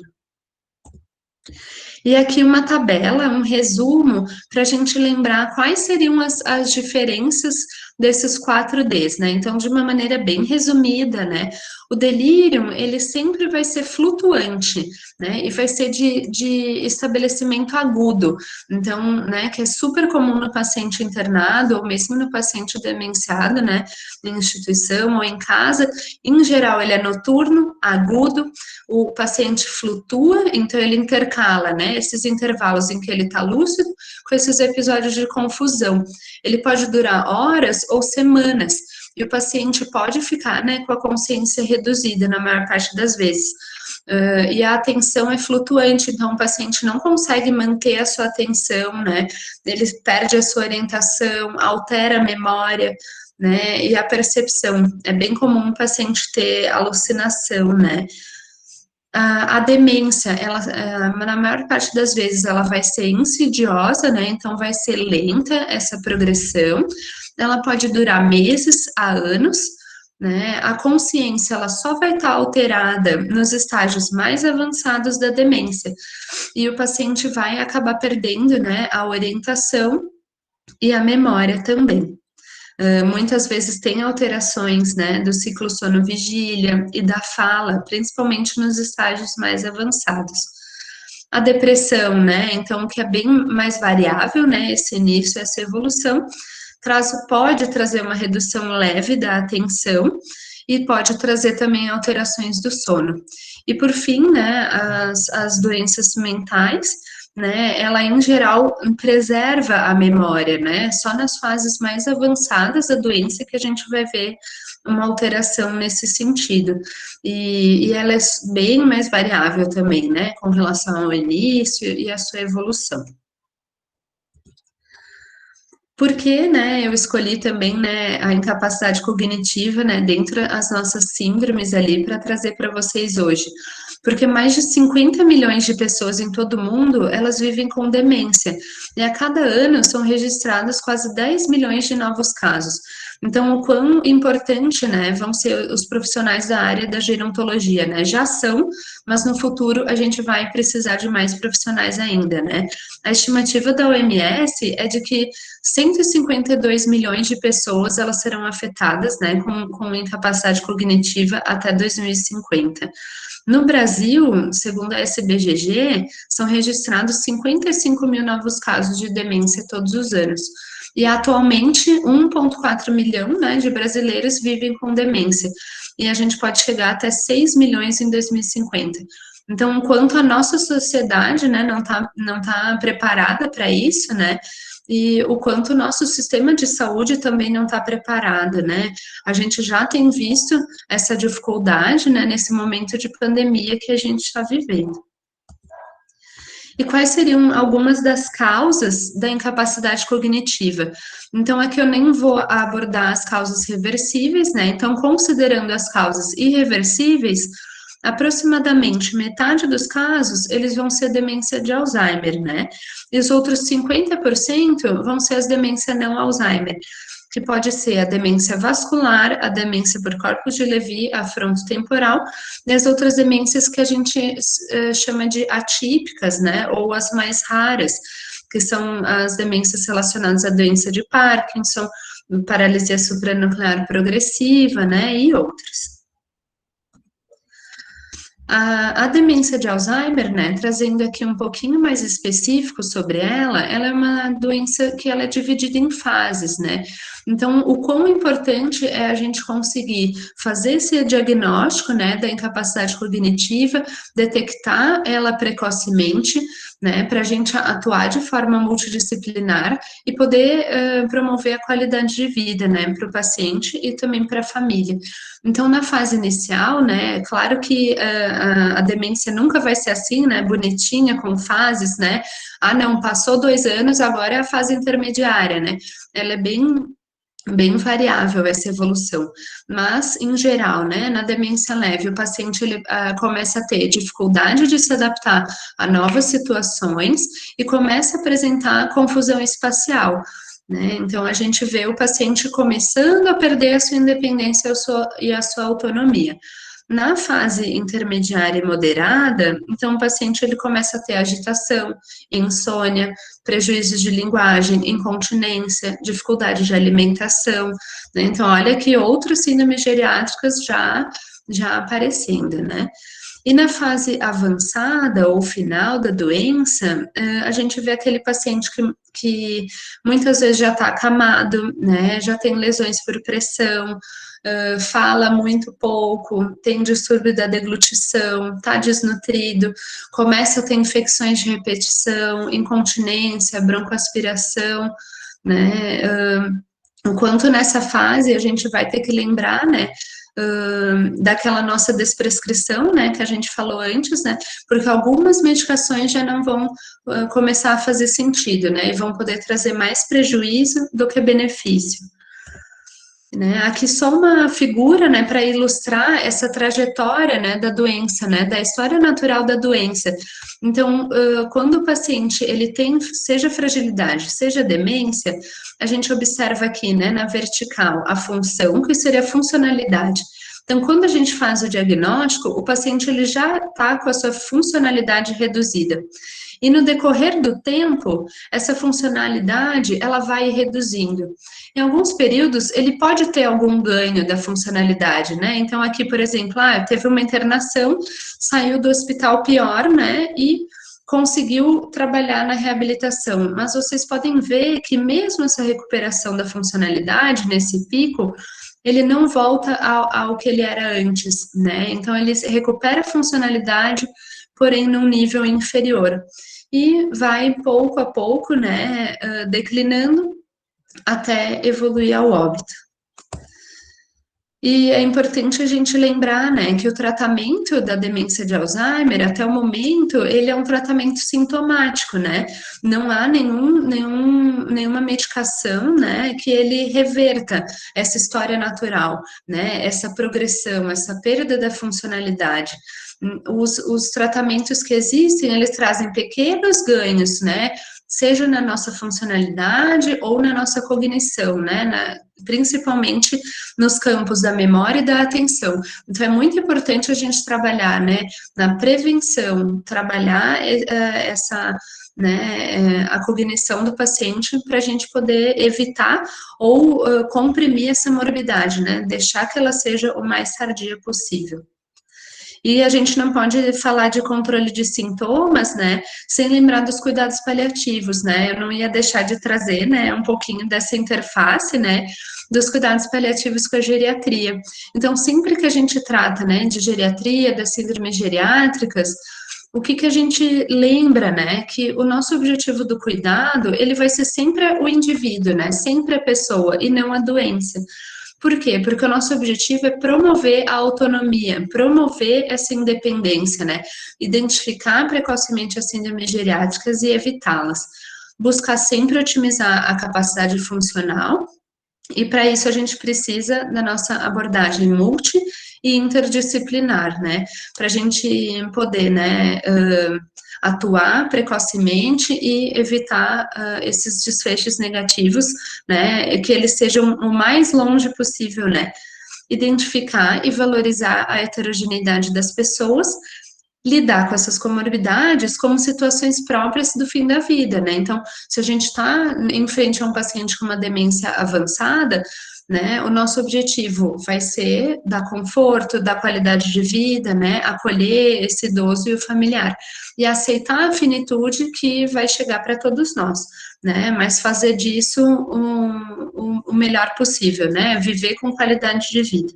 E aqui uma tabela, um resumo, para a gente lembrar quais seriam as diferenças desses 4 Ds, né? Então, de uma maneira bem resumida, né? O delírio, ele sempre vai ser flutuante, né? E vai ser de estabelecimento agudo. Então, né, que é super comum no paciente internado, ou mesmo no paciente demenciado, né? Em instituição ou em casa. Em geral, ele é noturno, agudo, o paciente flutua, então ele intercala, né, esses intervalos em que ele está lúcido com esses episódios de confusão. Ele pode durar horas ou semanas, e o paciente pode ficar, né, com a consciência reduzida na maior parte das vezes. E a atenção é flutuante, então o paciente não consegue manter a sua atenção, né, ele perde a sua orientação, altera a memória, né, e a percepção. É bem comum o paciente ter alucinação, né. A demência, ela, na maior parte das vezes, ela vai ser insidiosa, né? Então, vai ser lenta essa progressão. Ela pode durar meses a anos, né? A consciência, ela só vai estar alterada nos estágios mais avançados da demência. E o paciente vai acabar perdendo, né, a orientação e a memória também. Muitas vezes tem alterações, né, do ciclo sono-vigília e da fala, principalmente nos estágios mais avançados. A depressão, né, então, que é bem mais variável, né, esse início, essa evolução, pode trazer uma redução leve da atenção e pode trazer também alterações do sono. E por fim, né, as doenças mentais, né, ela em geral preserva a memória, né, só nas fases mais avançadas da doença que a gente vai ver uma alteração nesse sentido, e ela é bem mais variável também, né, com relação ao início e a sua evolução. Porque, né, eu escolhi também, né, a incapacidade cognitiva, né, dentro das nossas síndromes ali para trazer para vocês hoje. Porque mais de 50 milhões de pessoas em todo o mundo, elas vivem com demência. E a cada ano são registrados quase 10 milhões de novos casos. Então, o quão importante, né, vão ser os profissionais da área da gerontologia, né? Já são, mas no futuro a gente vai precisar de mais profissionais ainda, né? A estimativa da OMS é de que 152 milhões de pessoas elas serão afetadas, né, com incapacidade cognitiva até 2050. No Brasil, segundo a SBGG, são registrados 55 mil novos casos de demência todos os anos. E atualmente, 1,4 milhão, né, de brasileiros vivem com demência. E a gente pode chegar até 6 milhões em 2050. Então, enquanto a nossa sociedade, né, não tá preparada para isso, né, e o quanto o nosso sistema de saúde também não está preparado, né? A gente já tem visto essa dificuldade, né, nesse momento de pandemia que a gente está vivendo. E quais seriam algumas das causas da incapacidade cognitiva? Então, aqui eu nem vou abordar as causas reversíveis, né? Então, considerando as causas irreversíveis, aproximadamente metade dos casos, eles vão ser demência de Alzheimer, né? E os outros 50% vão ser as demências não Alzheimer, que pode ser a demência vascular, a demência por corpos de Levy, a frontotemporal, e as outras demências que a gente chama de atípicas, né, ou as mais raras, que são as demências relacionadas à doença de Parkinson, paralisia supranuclear progressiva, né, e outras. A demência de Alzheimer, né, trazendo aqui um pouquinho mais específico sobre ela é uma doença que ela é dividida em fases, né, então o quão importante é a gente conseguir fazer esse diagnóstico, né, da incapacidade cognitiva, detectar ela precocemente, né, para a gente atuar de forma multidisciplinar e poder promover a qualidade de vida, né, para o paciente e também para a família. Então, na fase inicial, né, é claro que a demência nunca vai ser assim, né, bonitinha, com fases, né, ah, não, passou 2 anos, agora é a fase intermediária, né, ela é bem variável essa evolução, mas em geral, né, na demência leve, o paciente ele começa a ter dificuldade de se adaptar a novas situações e começa a apresentar confusão espacial, né? Então a gente vê o paciente começando a perder a sua independência e a sua autonomia. Na fase intermediária e moderada, então o paciente ele começa a ter agitação, insônia, prejuízos de linguagem, incontinência, dificuldade de alimentação, né? Então olha que outras síndromes geriátricas já aparecendo, né? E na fase avançada ou final da doença, a gente vê aquele paciente que muitas vezes já está acamado, né? Já tem lesões por pressão, fala muito pouco, tem distúrbio da deglutição, está desnutrido, começa a ter infecções de repetição, incontinência, broncoaspiração, né? Enquanto nessa fase a gente vai ter que lembrar, né, daquela nossa desprescrição, né, que a gente falou antes, né, porque algumas medicações já não vão começar a fazer sentido, né, e vão poder trazer mais prejuízo do que benefício. Né, aqui só uma figura, né, para ilustrar essa trajetória, né, da doença, né, da história natural da doença. Então, quando o paciente, ele tem, seja fragilidade, seja demência, a gente observa aqui, né, na vertical, a função, que seria a funcionalidade. Então, quando a gente faz o diagnóstico, o paciente, ele já está com a sua funcionalidade reduzida. E no decorrer do tempo, essa funcionalidade, ela vai reduzindo. Em alguns períodos, ele pode ter algum ganho da funcionalidade, né? Então, aqui, por exemplo, teve uma internação, saiu do hospital pior, né? E conseguiu trabalhar na reabilitação. Mas vocês podem ver que mesmo essa recuperação da funcionalidade, nesse pico, ele não volta ao que ele era antes, né? Então, ele recupera a funcionalidade, porém num nível inferior. E vai pouco a pouco, né, declinando até evoluir ao óbito. E é importante a gente lembrar, né, que o tratamento da demência de Alzheimer, até o momento, ele é um tratamento sintomático, né? Não há nenhuma medicação, né, que ele reverta essa história natural, né? Essa progressão, essa perda da funcionalidade. Os tratamentos que existem, eles trazem pequenos ganhos, né? Seja na nossa funcionalidade ou na nossa cognição, né? Principalmente nos campos da memória e da atenção. Então, é muito importante a gente trabalhar, né, na prevenção, trabalhar a cognição do paciente para a gente poder evitar ou comprimir essa morbidade, né, deixar que ela seja o mais tardia possível. E a gente não pode falar de controle de sintomas, né, sem lembrar dos cuidados paliativos, né, eu não ia deixar de trazer, né, um pouquinho dessa interface, né, dos cuidados paliativos com a geriatria. Então, sempre que a gente trata, né, de geriatria, das síndromes geriátricas, o que que a gente lembra, né? Que o nosso objetivo do cuidado, ele vai ser sempre o indivíduo, né? Sempre a pessoa e não a doença. Por quê? Porque o nosso objetivo é promover a autonomia, promover essa independência, né? Identificar precocemente as síndromes geriátricas e evitá-las. Buscar sempre otimizar a capacidade funcional, e para isso a gente precisa da nossa abordagem multi e interdisciplinar, né? Para a gente poder, né, atuar precocemente e evitar esses desfechos negativos, né? Que eles sejam o mais longe possível, né? Identificar e valorizar a heterogeneidade das pessoas, lidar com essas comorbidades como situações próprias do fim da vida, né? Então, se a gente está em frente a um paciente com uma demência avançada, né, o nosso objetivo vai ser dar conforto, dar qualidade de vida, né, acolher esse idoso e o familiar, e aceitar a finitude que vai chegar para todos nós, né, mas fazer disso o melhor possível, né, viver com qualidade de vida.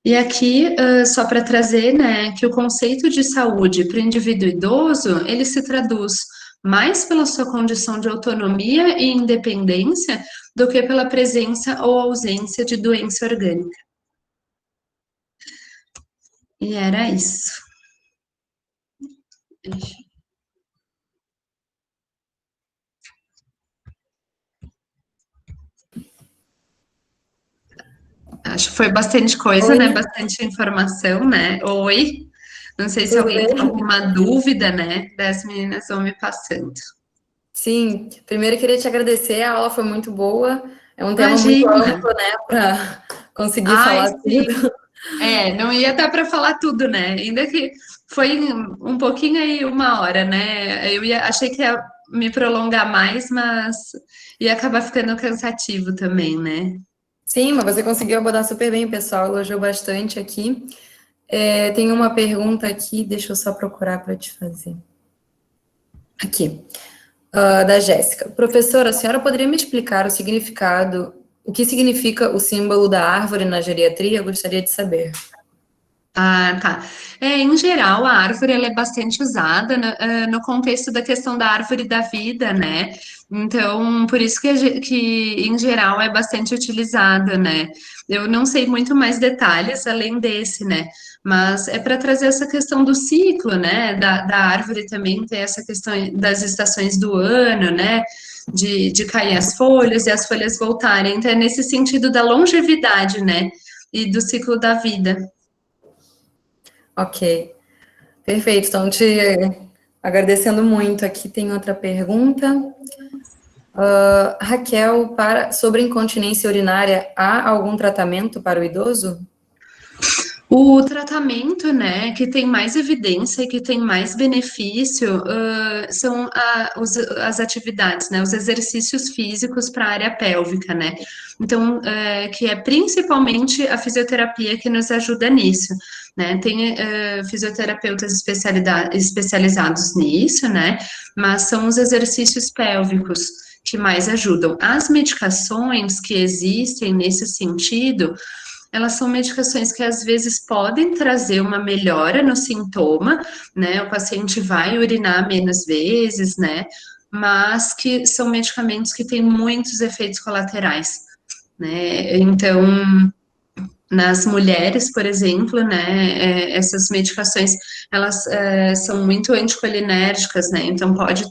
E aqui, só para trazer, né, que o conceito de saúde para o indivíduo idoso, ele se traduz mais pela sua condição de autonomia e independência do que pela presença ou ausência de doença orgânica. E era isso. Acho que foi bastante coisa, Oi, né? Bastante informação, né? Oi. Não sei se tudo alguém tem bem? alguma dúvida, né? Das meninas vão me passando. Sim, primeiro eu queria te agradecer, a aula foi muito boa, é um tema muito Imagina. amplo, né, para conseguir Ai, falar sim. tudo. É, não ia dar para falar tudo, né? Ainda que foi um pouquinho aí, 1 hora, né? Achei que ia me prolongar mais, mas ia acabar ficando cansativo também, né? Sim, mas você conseguiu abordar super bem, o pessoal elogiou bastante aqui. Tem uma pergunta aqui, deixa eu só procurar para te fazer. Aqui, da Jéssica. Professora, a senhora poderia me explicar o que significa o símbolo da árvore na geriatria? Eu gostaria de saber. Ah, tá. Em geral, a árvore ela é bastante usada no contexto da questão da árvore da vida, né? Então, por isso que, em geral, é bastante utilizada, né? Eu não sei muito mais detalhes além desse, né? Mas é para trazer essa questão do ciclo, né? Da árvore também tem essa questão das estações do ano, né? De cair as folhas e as folhas voltarem. Então, é nesse sentido da longevidade, né? E do ciclo da vida. Ok, perfeito. Então, te agradecendo muito. Aqui tem outra pergunta. Raquel, sobre incontinência urinária, há algum tratamento para o idoso? O tratamento, né, que tem mais evidência e que tem mais benefício, são as atividades, né, os exercícios físicos para a área pélvica, né. Então, que é principalmente a fisioterapia que nos ajuda nisso, né. Tem fisioterapeutas especializados nisso, né, mas são os exercícios pélvicos que mais ajudam. As medicações que existem nesse sentido, elas são medicações que às vezes podem trazer uma melhora no sintoma, né? O paciente vai urinar menos vezes, né? Mas que são medicamentos que têm muitos efeitos colaterais, né? Então, nas mulheres, por exemplo, né, essas medicações, elas são muito anticolinérgicas, né, então pode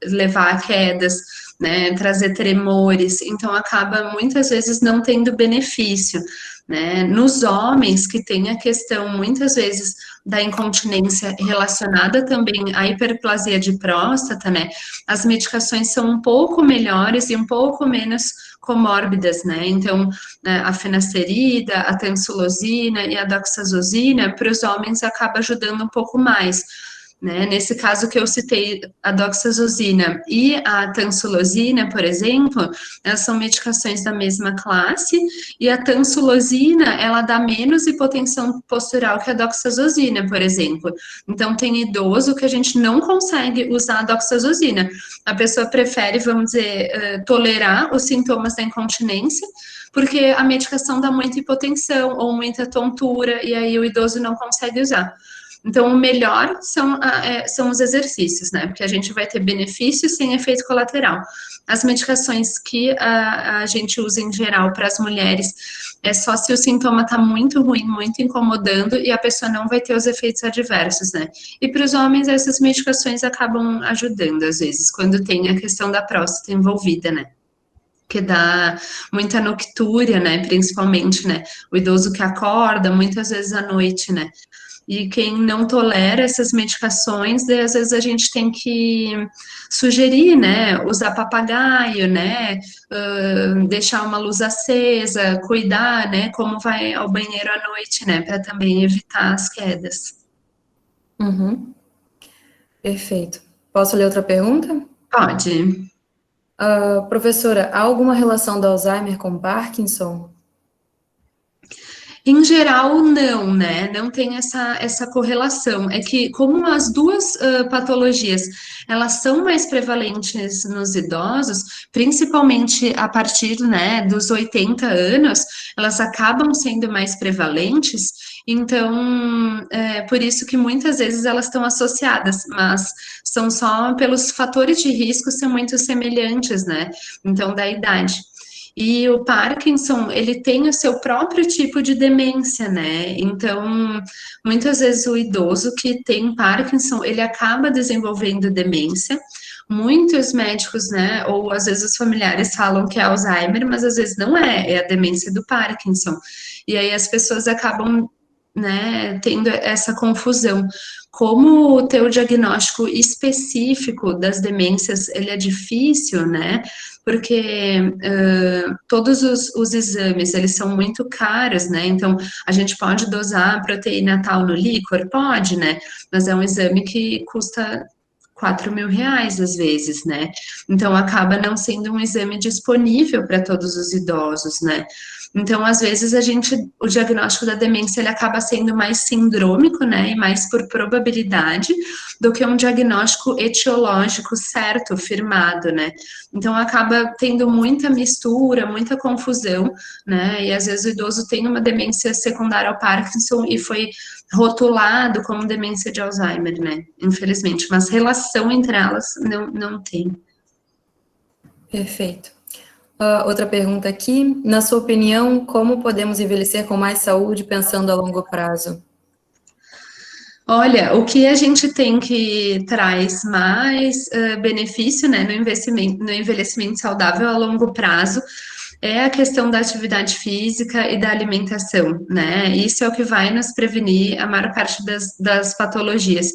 levar a quedas, né, trazer tremores, então acaba muitas vezes não tendo benefício, né. Nos homens que tem a questão, muitas vezes, da incontinência relacionada também à hiperplasia de próstata, né, as medicações são um pouco melhores e um pouco menos comórbidas, né, então a finasterida, a tansulosina e a doxazosina, para os homens acaba ajudando um pouco mais. Né? Nesse caso que eu citei, a doxazosina e a tansulosina, por exemplo, elas são medicações da mesma classe, e a tansulosina, ela dá menos hipotensão postural que a doxazosina, por exemplo. Então, tem idoso que a gente não consegue usar a doxazosina. A pessoa prefere, vamos dizer, tolerar os sintomas da incontinência, porque a medicação dá muita hipotensão ou muita tontura, e aí o idoso não consegue usar. Então, o melhor são os exercícios, né? Porque a gente vai ter benefício sem efeito colateral. As medicações que a gente usa em geral para as mulheres é só se o sintoma está muito ruim, muito incomodando e a pessoa não vai ter os efeitos adversos, né? E para os homens, essas medicações acabam ajudando, às vezes, quando tem a questão da próstata envolvida, né? Que dá muita noctúria, né? Principalmente, né? O idoso que acorda muitas vezes à noite, né? E quem não tolera essas medicações, daí, às vezes a gente tem que sugerir, né? Usar papagaio, né? Deixar uma luz acesa, cuidar, né? Como vai ao banheiro à noite, né? Para também evitar as quedas. Uhum. Perfeito. Posso ler outra pergunta? Pode. Professora, há alguma relação do Alzheimer com Parkinson? Em geral, não, né? Não tem essa correlação. É que, como as duas patologias, elas são mais prevalentes nos idosos, principalmente a partir, né, dos 80 anos, elas acabam sendo mais prevalentes, então, é por isso que muitas vezes elas estão associadas, mas são só pelos fatores de risco são muito semelhantes, né? Então, da idade. E o Parkinson, ele tem o seu próprio tipo de demência, né? Então, muitas vezes o idoso que tem Parkinson, ele acaba desenvolvendo demência. Muitos médicos, né, ou às vezes os familiares falam que é Alzheimer, mas às vezes não é, é a demência do Parkinson. E aí as pessoas acabam, né, tendo essa confusão. Como ter o diagnóstico específico das demências, ele é difícil, né? Porque todos os exames, eles são muito caros, né? Então, a gente pode dosar a proteína tal no líquor? Pode, né? Mas é um exame que custa R$ 4.000 às vezes, né? Então, acaba não sendo um exame disponível para todos os idosos, né? Então, às vezes, o diagnóstico da demência, ele acaba sendo mais sindrômico, né? E mais por probabilidade do que um diagnóstico etiológico certo, firmado, né? Então, acaba tendo muita mistura, muita confusão, né? E às vezes o idoso tem uma demência secundária ao Parkinson e foi rotulado como demência de Alzheimer, né? Infelizmente, mas relação entre elas não tem. Perfeito. Outra pergunta aqui. Na sua opinião, como podemos envelhecer com mais saúde pensando a longo prazo? Olha, o que a gente tem que traz mais benefício, né, no envelhecimento saudável a longo prazo é a questão da atividade física e da alimentação, né? Isso é o que vai nos prevenir a maior parte das patologias.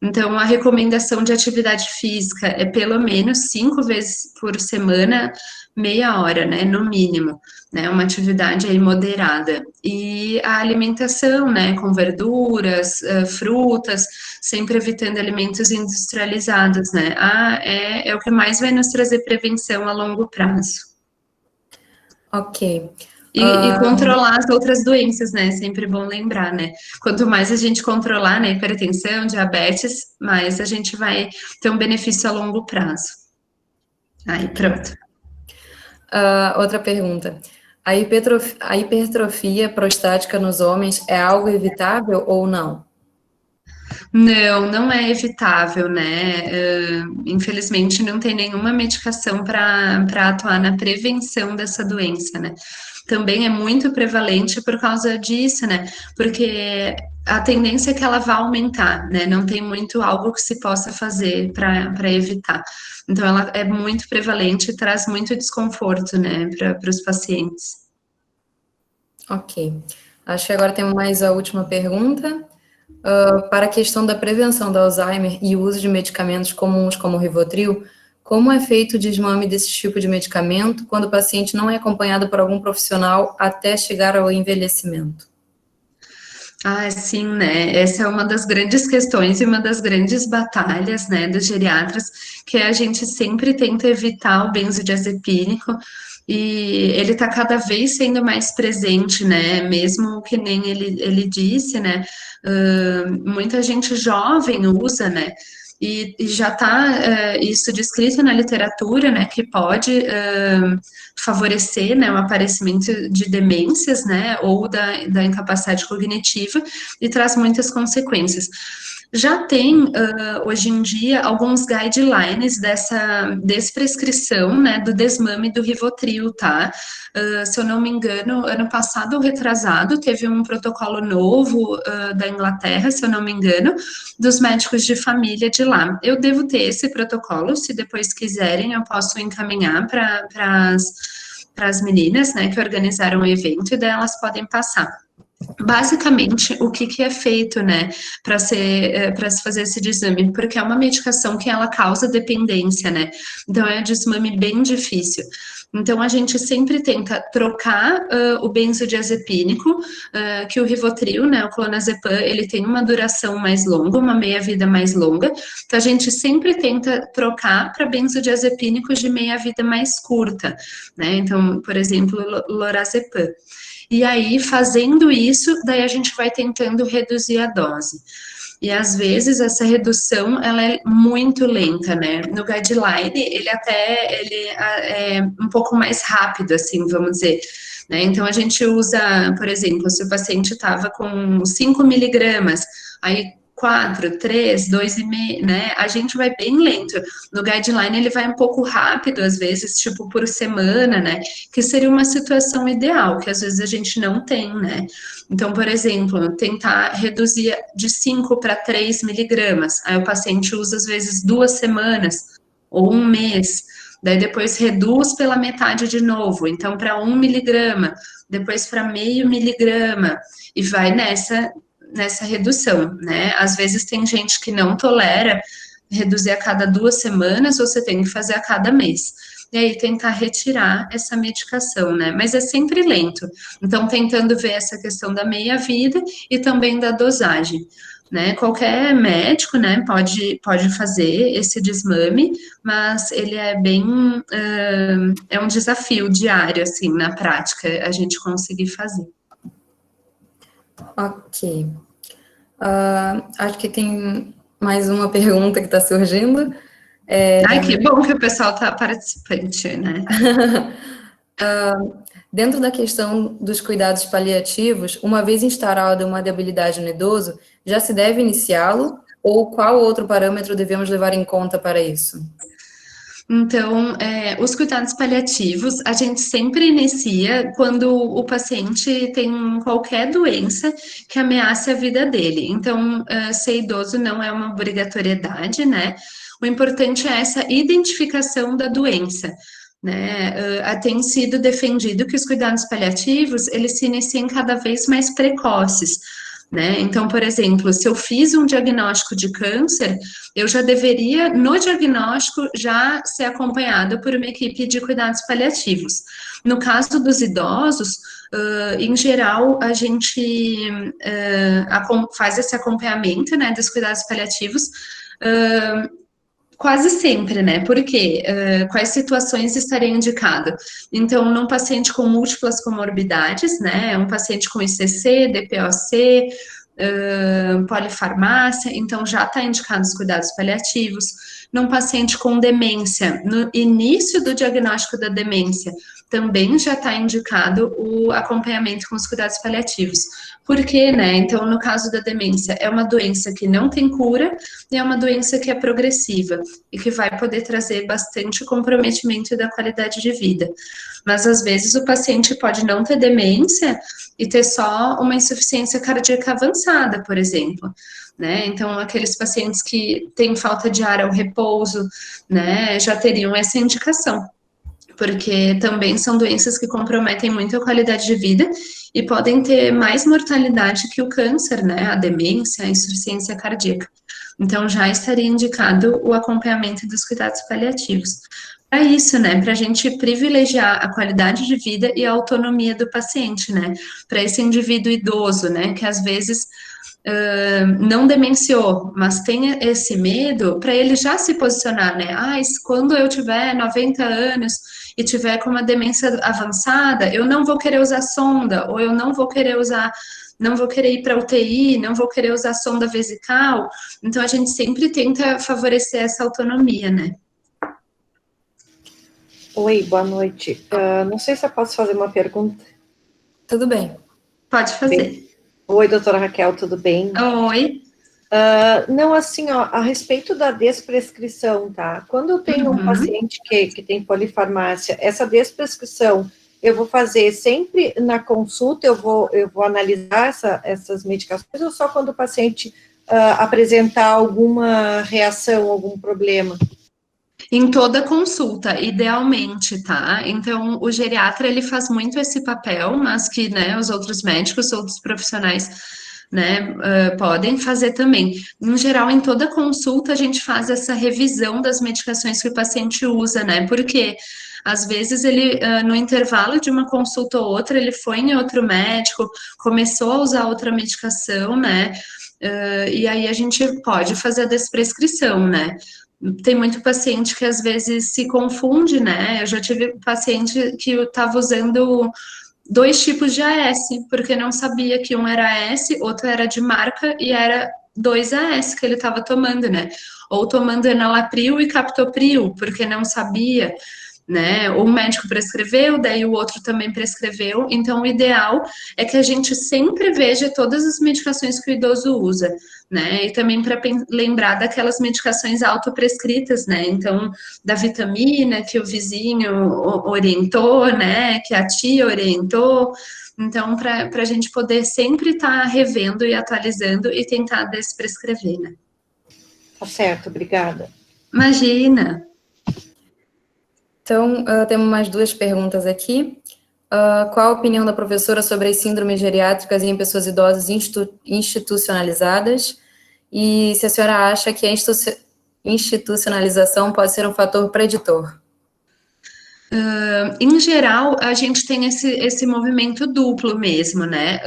Então, a recomendação de atividade física é pelo menos 5 vezes por semana, meia hora, né, no mínimo, né, uma atividade aí moderada. E a alimentação, né, com verduras, frutas, sempre evitando alimentos industrializados, né, é o que mais vai nos trazer prevenção a longo prazo. Ok. E controlar as outras doenças, né? Sempre bom lembrar, né? Quanto mais a gente controlar, né, hipertensão, diabetes, mais a gente vai ter um benefício a longo prazo. Aí, pronto. Outra pergunta. A hipertrofia prostática nos homens é algo evitável ou não? Não é evitável, né? Infelizmente, não tem nenhuma medicação para atuar na prevenção dessa doença, né? Também é muito prevalente por causa disso, né? Porque a tendência é que ela vá aumentar, né? Não tem muito algo que se possa fazer para evitar. Então, ela é muito prevalente e traz muito desconforto, né, para os pacientes. Ok. Acho que agora temos mais a última pergunta. Para a questão da prevenção do Alzheimer e o uso de medicamentos comuns como o Rivotril, como é feito o desmame desse tipo de medicamento quando o paciente não é acompanhado por algum profissional até chegar ao envelhecimento? Ah, sim, né? Essa é uma das grandes questões e uma das grandes batalhas, né, dos geriatras, que a gente sempre tenta evitar o benzodiazepínico e ele tá cada vez sendo mais presente, né? Mesmo que nem ele disse, né? Muita gente jovem usa, né? e já está isso descrito na literatura, né, que pode favorecer, né, o aparecimento de demências, né, ou da incapacidade cognitiva, e traz muitas consequências. Já tem, hoje em dia, alguns guidelines dessa desprescrição, né, do desmame do Rivotril, tá? Se eu não me engano, ano passado ou retrasado, teve um protocolo novo da Inglaterra, se eu não me engano, dos médicos de família de lá. Eu devo ter esse protocolo, se depois quiserem, eu posso encaminhar para as meninas, né, que organizaram o evento, e daí elas podem passar. Basicamente, o que é feito, né, para se fazer esse desmame? Porque é uma medicação que ela causa dependência, né? Então é um desmame bem difícil. Então a gente sempre tenta trocar o benzodiazepínico, que o Rivotril, né, o clonazepam, ele tem uma duração mais longa, uma meia-vida mais longa. Então a gente sempre tenta trocar para benzodiazepínicos de meia-vida mais curta, né? Então, por exemplo, lorazepam. E aí, fazendo isso, daí a gente vai tentando reduzir a dose. E às vezes essa redução ela é muito lenta, né? No guideline ele é um pouco mais rápido, assim, vamos dizer. Né? Então a gente usa, por exemplo, se o paciente estava com 5 miligramas, aí 4, 3, 2,5, né? A gente vai bem lento. No guideline ele vai um pouco rápido, às vezes, tipo por semana, né? Que seria uma situação ideal, que às vezes a gente não tem, né? Então, por exemplo, tentar reduzir de 5 para 3 miligramas. Aí o paciente usa, às vezes, 2 semanas ou um mês. Daí depois reduz pela metade de novo. Então, para 1 miligrama, depois para meio miligrama. E vai nessa redução, né? Às vezes tem gente que não tolera reduzir a cada 2 semanas, você tem que fazer a cada mês. E aí tentar retirar essa medicação, né? Mas é sempre lento. Então, tentando ver essa questão da meia-vida e também da dosagem. Né? Qualquer médico, né, pode fazer esse desmame, mas ele é bem, é um desafio diário, assim, na prática, a gente conseguir fazer. Ok. Acho que tem mais uma pergunta que está surgindo. Ai, que bom que o pessoal está participante, né? Dentro da questão dos cuidados paliativos, uma vez instaurada uma debilidade no idoso, já se deve iniciá-lo? Ou qual outro parâmetro devemos levar em conta para isso? Então, os cuidados paliativos, a gente sempre inicia quando o paciente tem qualquer doença que ameace a vida dele. Então, ser idoso não é uma obrigatoriedade, né? O importante é essa identificação da doença. Né, tem sido defendido que os cuidados paliativos, eles se iniciam cada vez mais precoces, né? Então, por exemplo, se eu fiz um diagnóstico de câncer, eu já deveria, no diagnóstico, já ser acompanhada por uma equipe de cuidados paliativos. No caso dos idosos, em geral, a gente faz esse acompanhamento, né, dos cuidados paliativos, quase sempre, né? Porque quais situações estaria indicado? Então, num paciente com múltiplas comorbidades, né? Um paciente com ICC, DPOC, polifarmácia, então já está indicado os cuidados paliativos. Num paciente com demência, no início do diagnóstico da demência, também já está indicado o acompanhamento com os cuidados paliativos. Por quê, né? Então, no caso da demência, é uma doença que não tem cura e é uma doença que é progressiva e que vai poder trazer bastante comprometimento da qualidade de vida. Mas, às vezes, o paciente pode não ter demência e ter só uma insuficiência cardíaca avançada, por exemplo. Né? Então, aqueles pacientes que têm falta de ar ao repouso, né, já teriam essa indicação, porque também são doenças que comprometem muito a qualidade de vida e podem ter mais mortalidade que o câncer, né, a demência, a insuficiência cardíaca. Então, já estaria indicado o acompanhamento dos cuidados paliativos. para isso, né? Para a gente privilegiar a qualidade de vida e a autonomia do paciente, né? Para esse indivíduo idoso, né? Que às vezes não demenciou, mas tem esse medo, para ele já se posicionar, né? Ah, quando eu tiver 90 anos e tiver com uma demência avançada, eu não vou querer usar sonda, ou eu não vou querer usar, não vou querer ir para UTI, não vou querer usar sonda vesical. Então a gente sempre tenta favorecer essa autonomia, né? Oi, boa noite. Não sei se eu posso fazer uma pergunta. Tudo bem. Pode fazer. Oi, doutora Raquel, tudo bem? Oi. Não, assim, ó, a respeito da desprescrição, tá? Quando eu tenho um paciente que tem polifarmácia, essa desprescrição eu vou fazer sempre na consulta, eu vou analisar essas medicações, ou só quando o paciente apresentar alguma reação, algum problema? Em toda consulta, idealmente, tá? Então, o geriatra, ele faz muito esse papel, mas que, né, os outros médicos, outros profissionais, né, podem fazer também. Em geral, em toda consulta, a gente faz essa revisão das medicações que o paciente usa, né? Porque, às vezes, ele, no intervalo de uma consulta ou outra, ele foi em outro médico, começou a usar outra medicação, né? E aí a gente pode fazer a desprescrição, né? Tem muito paciente que às vezes se confunde, né? Eu já tive paciente que estava usando 2 tipos de AS, porque não sabia que um era AS, outro era de marca e era 2 AS que ele estava tomando, né? Ou tomando enalapril e captopril, porque não sabia, né? O médico prescreveu, daí o outro também prescreveu. Então, o ideal é que a gente sempre veja todas as medicações que o idoso usa, né? E também para lembrar daquelas medicações autoprescritas, né? Então, da vitamina que o vizinho orientou, né? Que a tia orientou. Então, para a gente poder sempre estar revendo e atualizando e tentar desprescrever, né? Tá certo, obrigada. Imagina. Então, temos mais 2 perguntas aqui. Qual a opinião da professora sobre as síndromes geriátricas em pessoas idosas institucionalizadas? E se a senhora acha que a institucionalização pode ser um fator preditor? Em geral, a gente tem esse movimento duplo mesmo, né?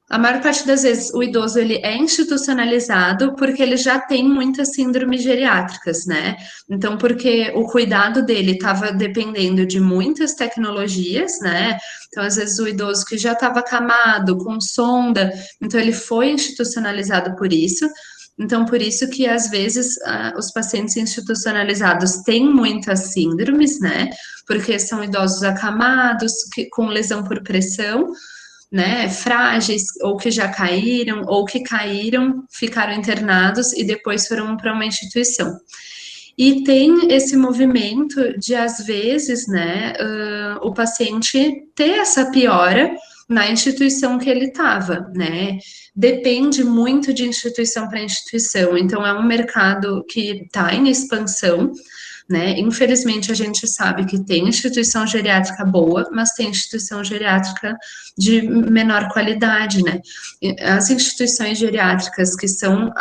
A maior parte das vezes o idoso ele é institucionalizado porque ele já tem muitas síndromes geriátricas, né? Então, porque o cuidado dele estava dependendo de muitas tecnologias, né? Então, às vezes, o idoso que já estava acamado, com sonda, então ele foi institucionalizado por isso. Então, por isso que às vezes os pacientes institucionalizados têm muitas síndromes, né? Porque são idosos acamados, com lesão por pressão, né, frágeis, ou que já caíram, ou que caíram, ficaram internados e depois foram para uma instituição. E tem esse movimento de, às vezes, né, o paciente ter essa piora na instituição que ele estava, né? Depende muito de instituição para instituição. Então, é um mercado que está em expansão, né? Infelizmente, a gente sabe que tem instituição geriátrica boa, mas tem instituição geriátrica de menor qualidade, né? As instituições geriátricas que são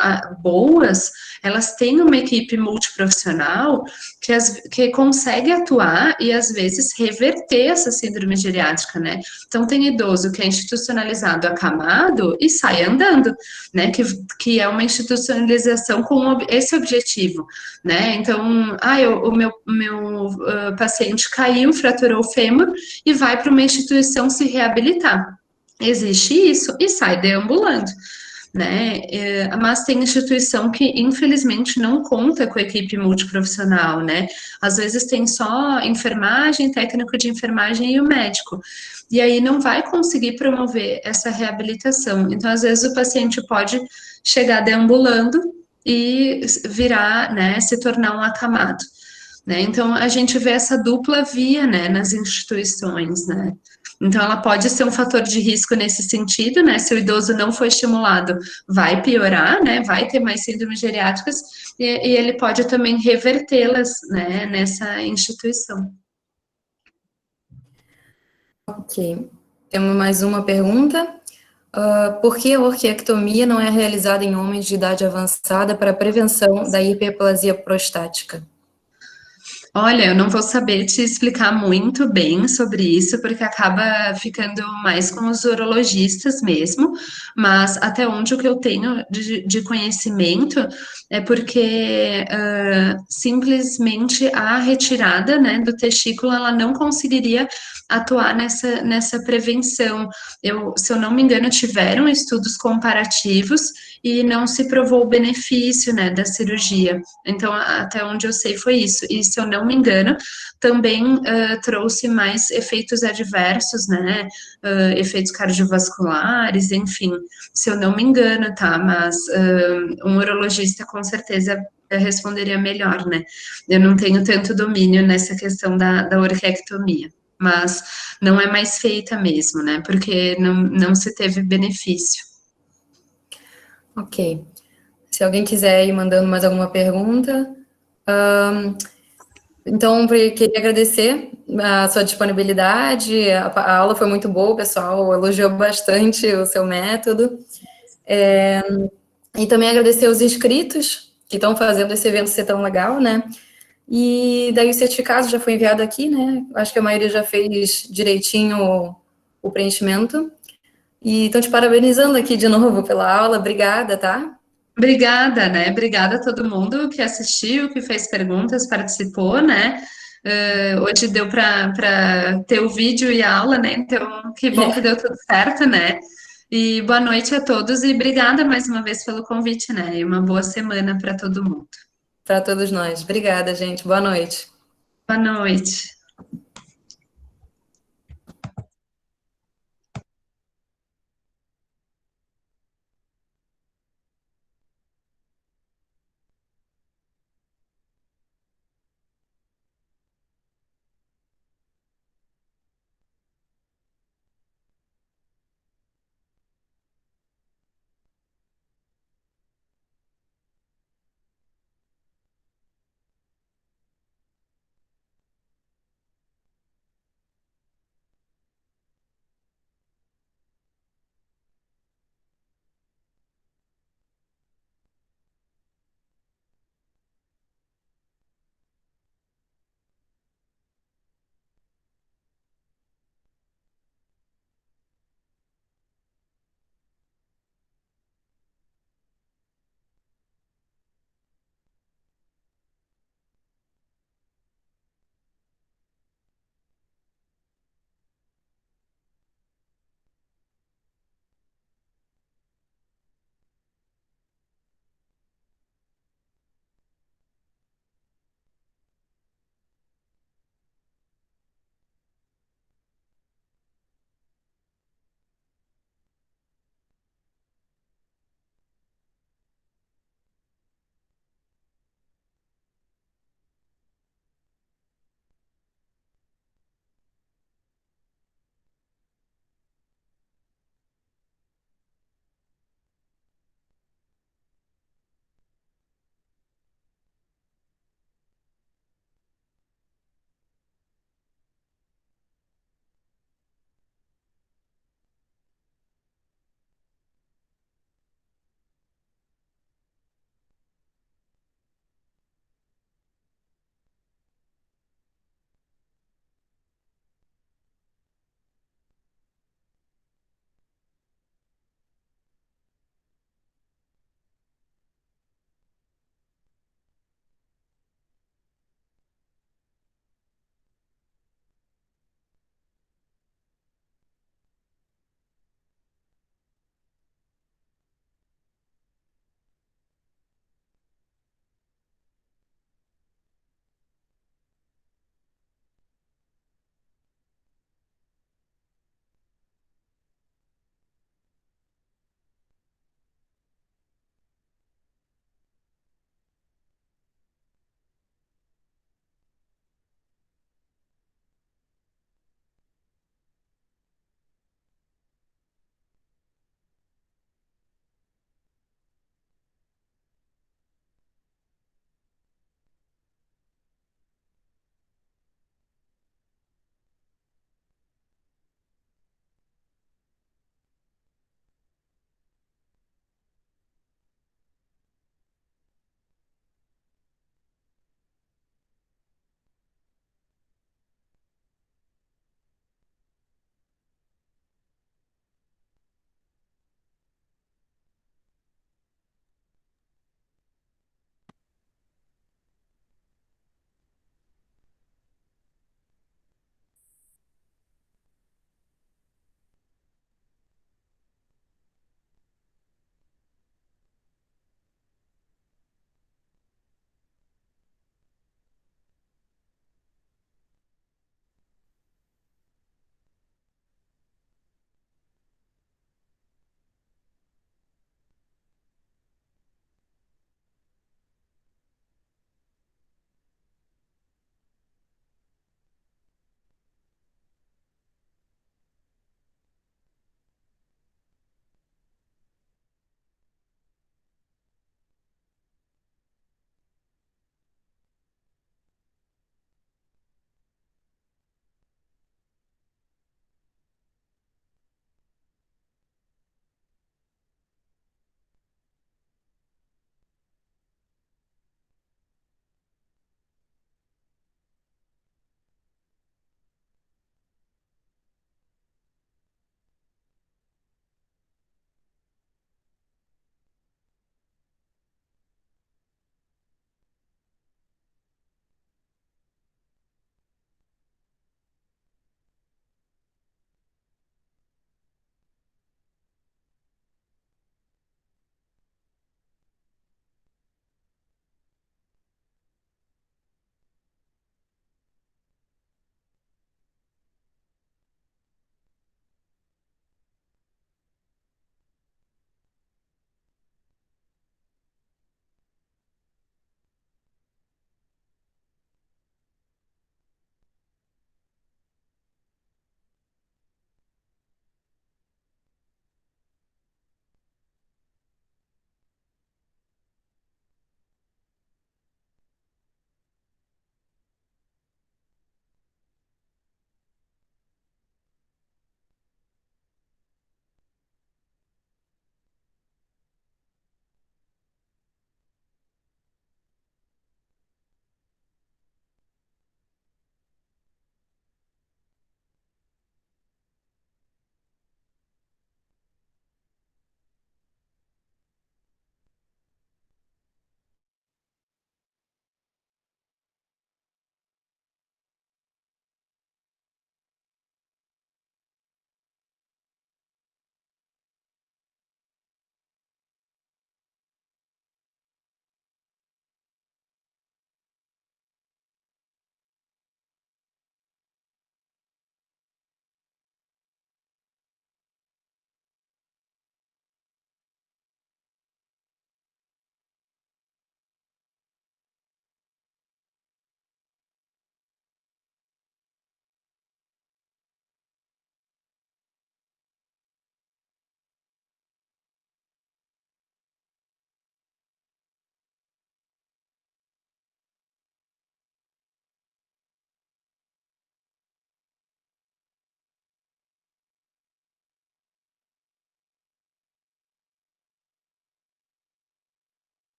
boas, elas têm uma equipe multiprofissional que consegue atuar e, às vezes, reverter essa síndrome geriátrica, né? Então, tem idoso que é institucionalizado acamado e sai andando, né? Que é uma institucionalização com esse objetivo, né? Então, o meu paciente caiu, fraturou o fêmur e vai para uma instituição se reabilitar. Existe isso e sai deambulando, né? Mas tem instituição que, infelizmente, não conta com a equipe multiprofissional, né? Às vezes tem só enfermagem, técnico de enfermagem e o médico. E aí não vai conseguir promover essa reabilitação. Então, às vezes, o paciente pode chegar deambulando e virar, né, se tornar um acamado, né? Então, a gente vê essa dupla via, né, nas instituições, né? Então, ela pode ser um fator de risco nesse sentido, né? Se o idoso não for estimulado, vai piorar, né? Vai ter mais síndromes geriátricas e ele pode também revertê-las, né, nessa instituição. Ok. Temos mais uma pergunta. Por que a orquiectomia não é realizada em homens de idade avançada para prevenção da hiperplasia prostática? Olha, eu não vou saber te explicar muito bem sobre isso, porque acaba ficando mais com os urologistas mesmo, mas até onde o que eu tenho de conhecimento é porque simplesmente a retirada, né, do testículo ela não conseguiria atuar nessa prevenção. Se eu não me engano, tiveram estudos comparativos e não se provou o benefício, né, da cirurgia. Então, até onde eu sei foi isso. E se eu não me engano, também trouxe mais efeitos adversos, né? Efeitos cardiovasculares, enfim, se eu não me engano, tá? Mas um urologista com certeza responderia melhor, né? Eu não tenho tanto domínio nessa questão da orquiectomia, mas não é mais feita mesmo, né? Porque não se teve benefício. Ok. Se alguém quiser ir mandando mais alguma pergunta. Então, queria agradecer a sua disponibilidade. A aula foi muito boa, o pessoal elogiou bastante o seu método. E também agradecer os inscritos que estão fazendo esse evento ser tão legal, né? E daí o certificado já foi enviado aqui, né? Acho que a maioria já fez direitinho o preenchimento. E estão te parabenizando aqui de novo pela aula. Obrigada, tá? Obrigada, né? Obrigada a todo mundo que assistiu, que fez perguntas, participou, né? Hoje deu para ter o vídeo e a aula, né? Então, que bom que deu tudo certo, né? E boa noite a todos e obrigada mais uma vez pelo convite, né? E uma boa semana para todo mundo. Para todos nós. Obrigada, gente. Boa noite. Boa noite.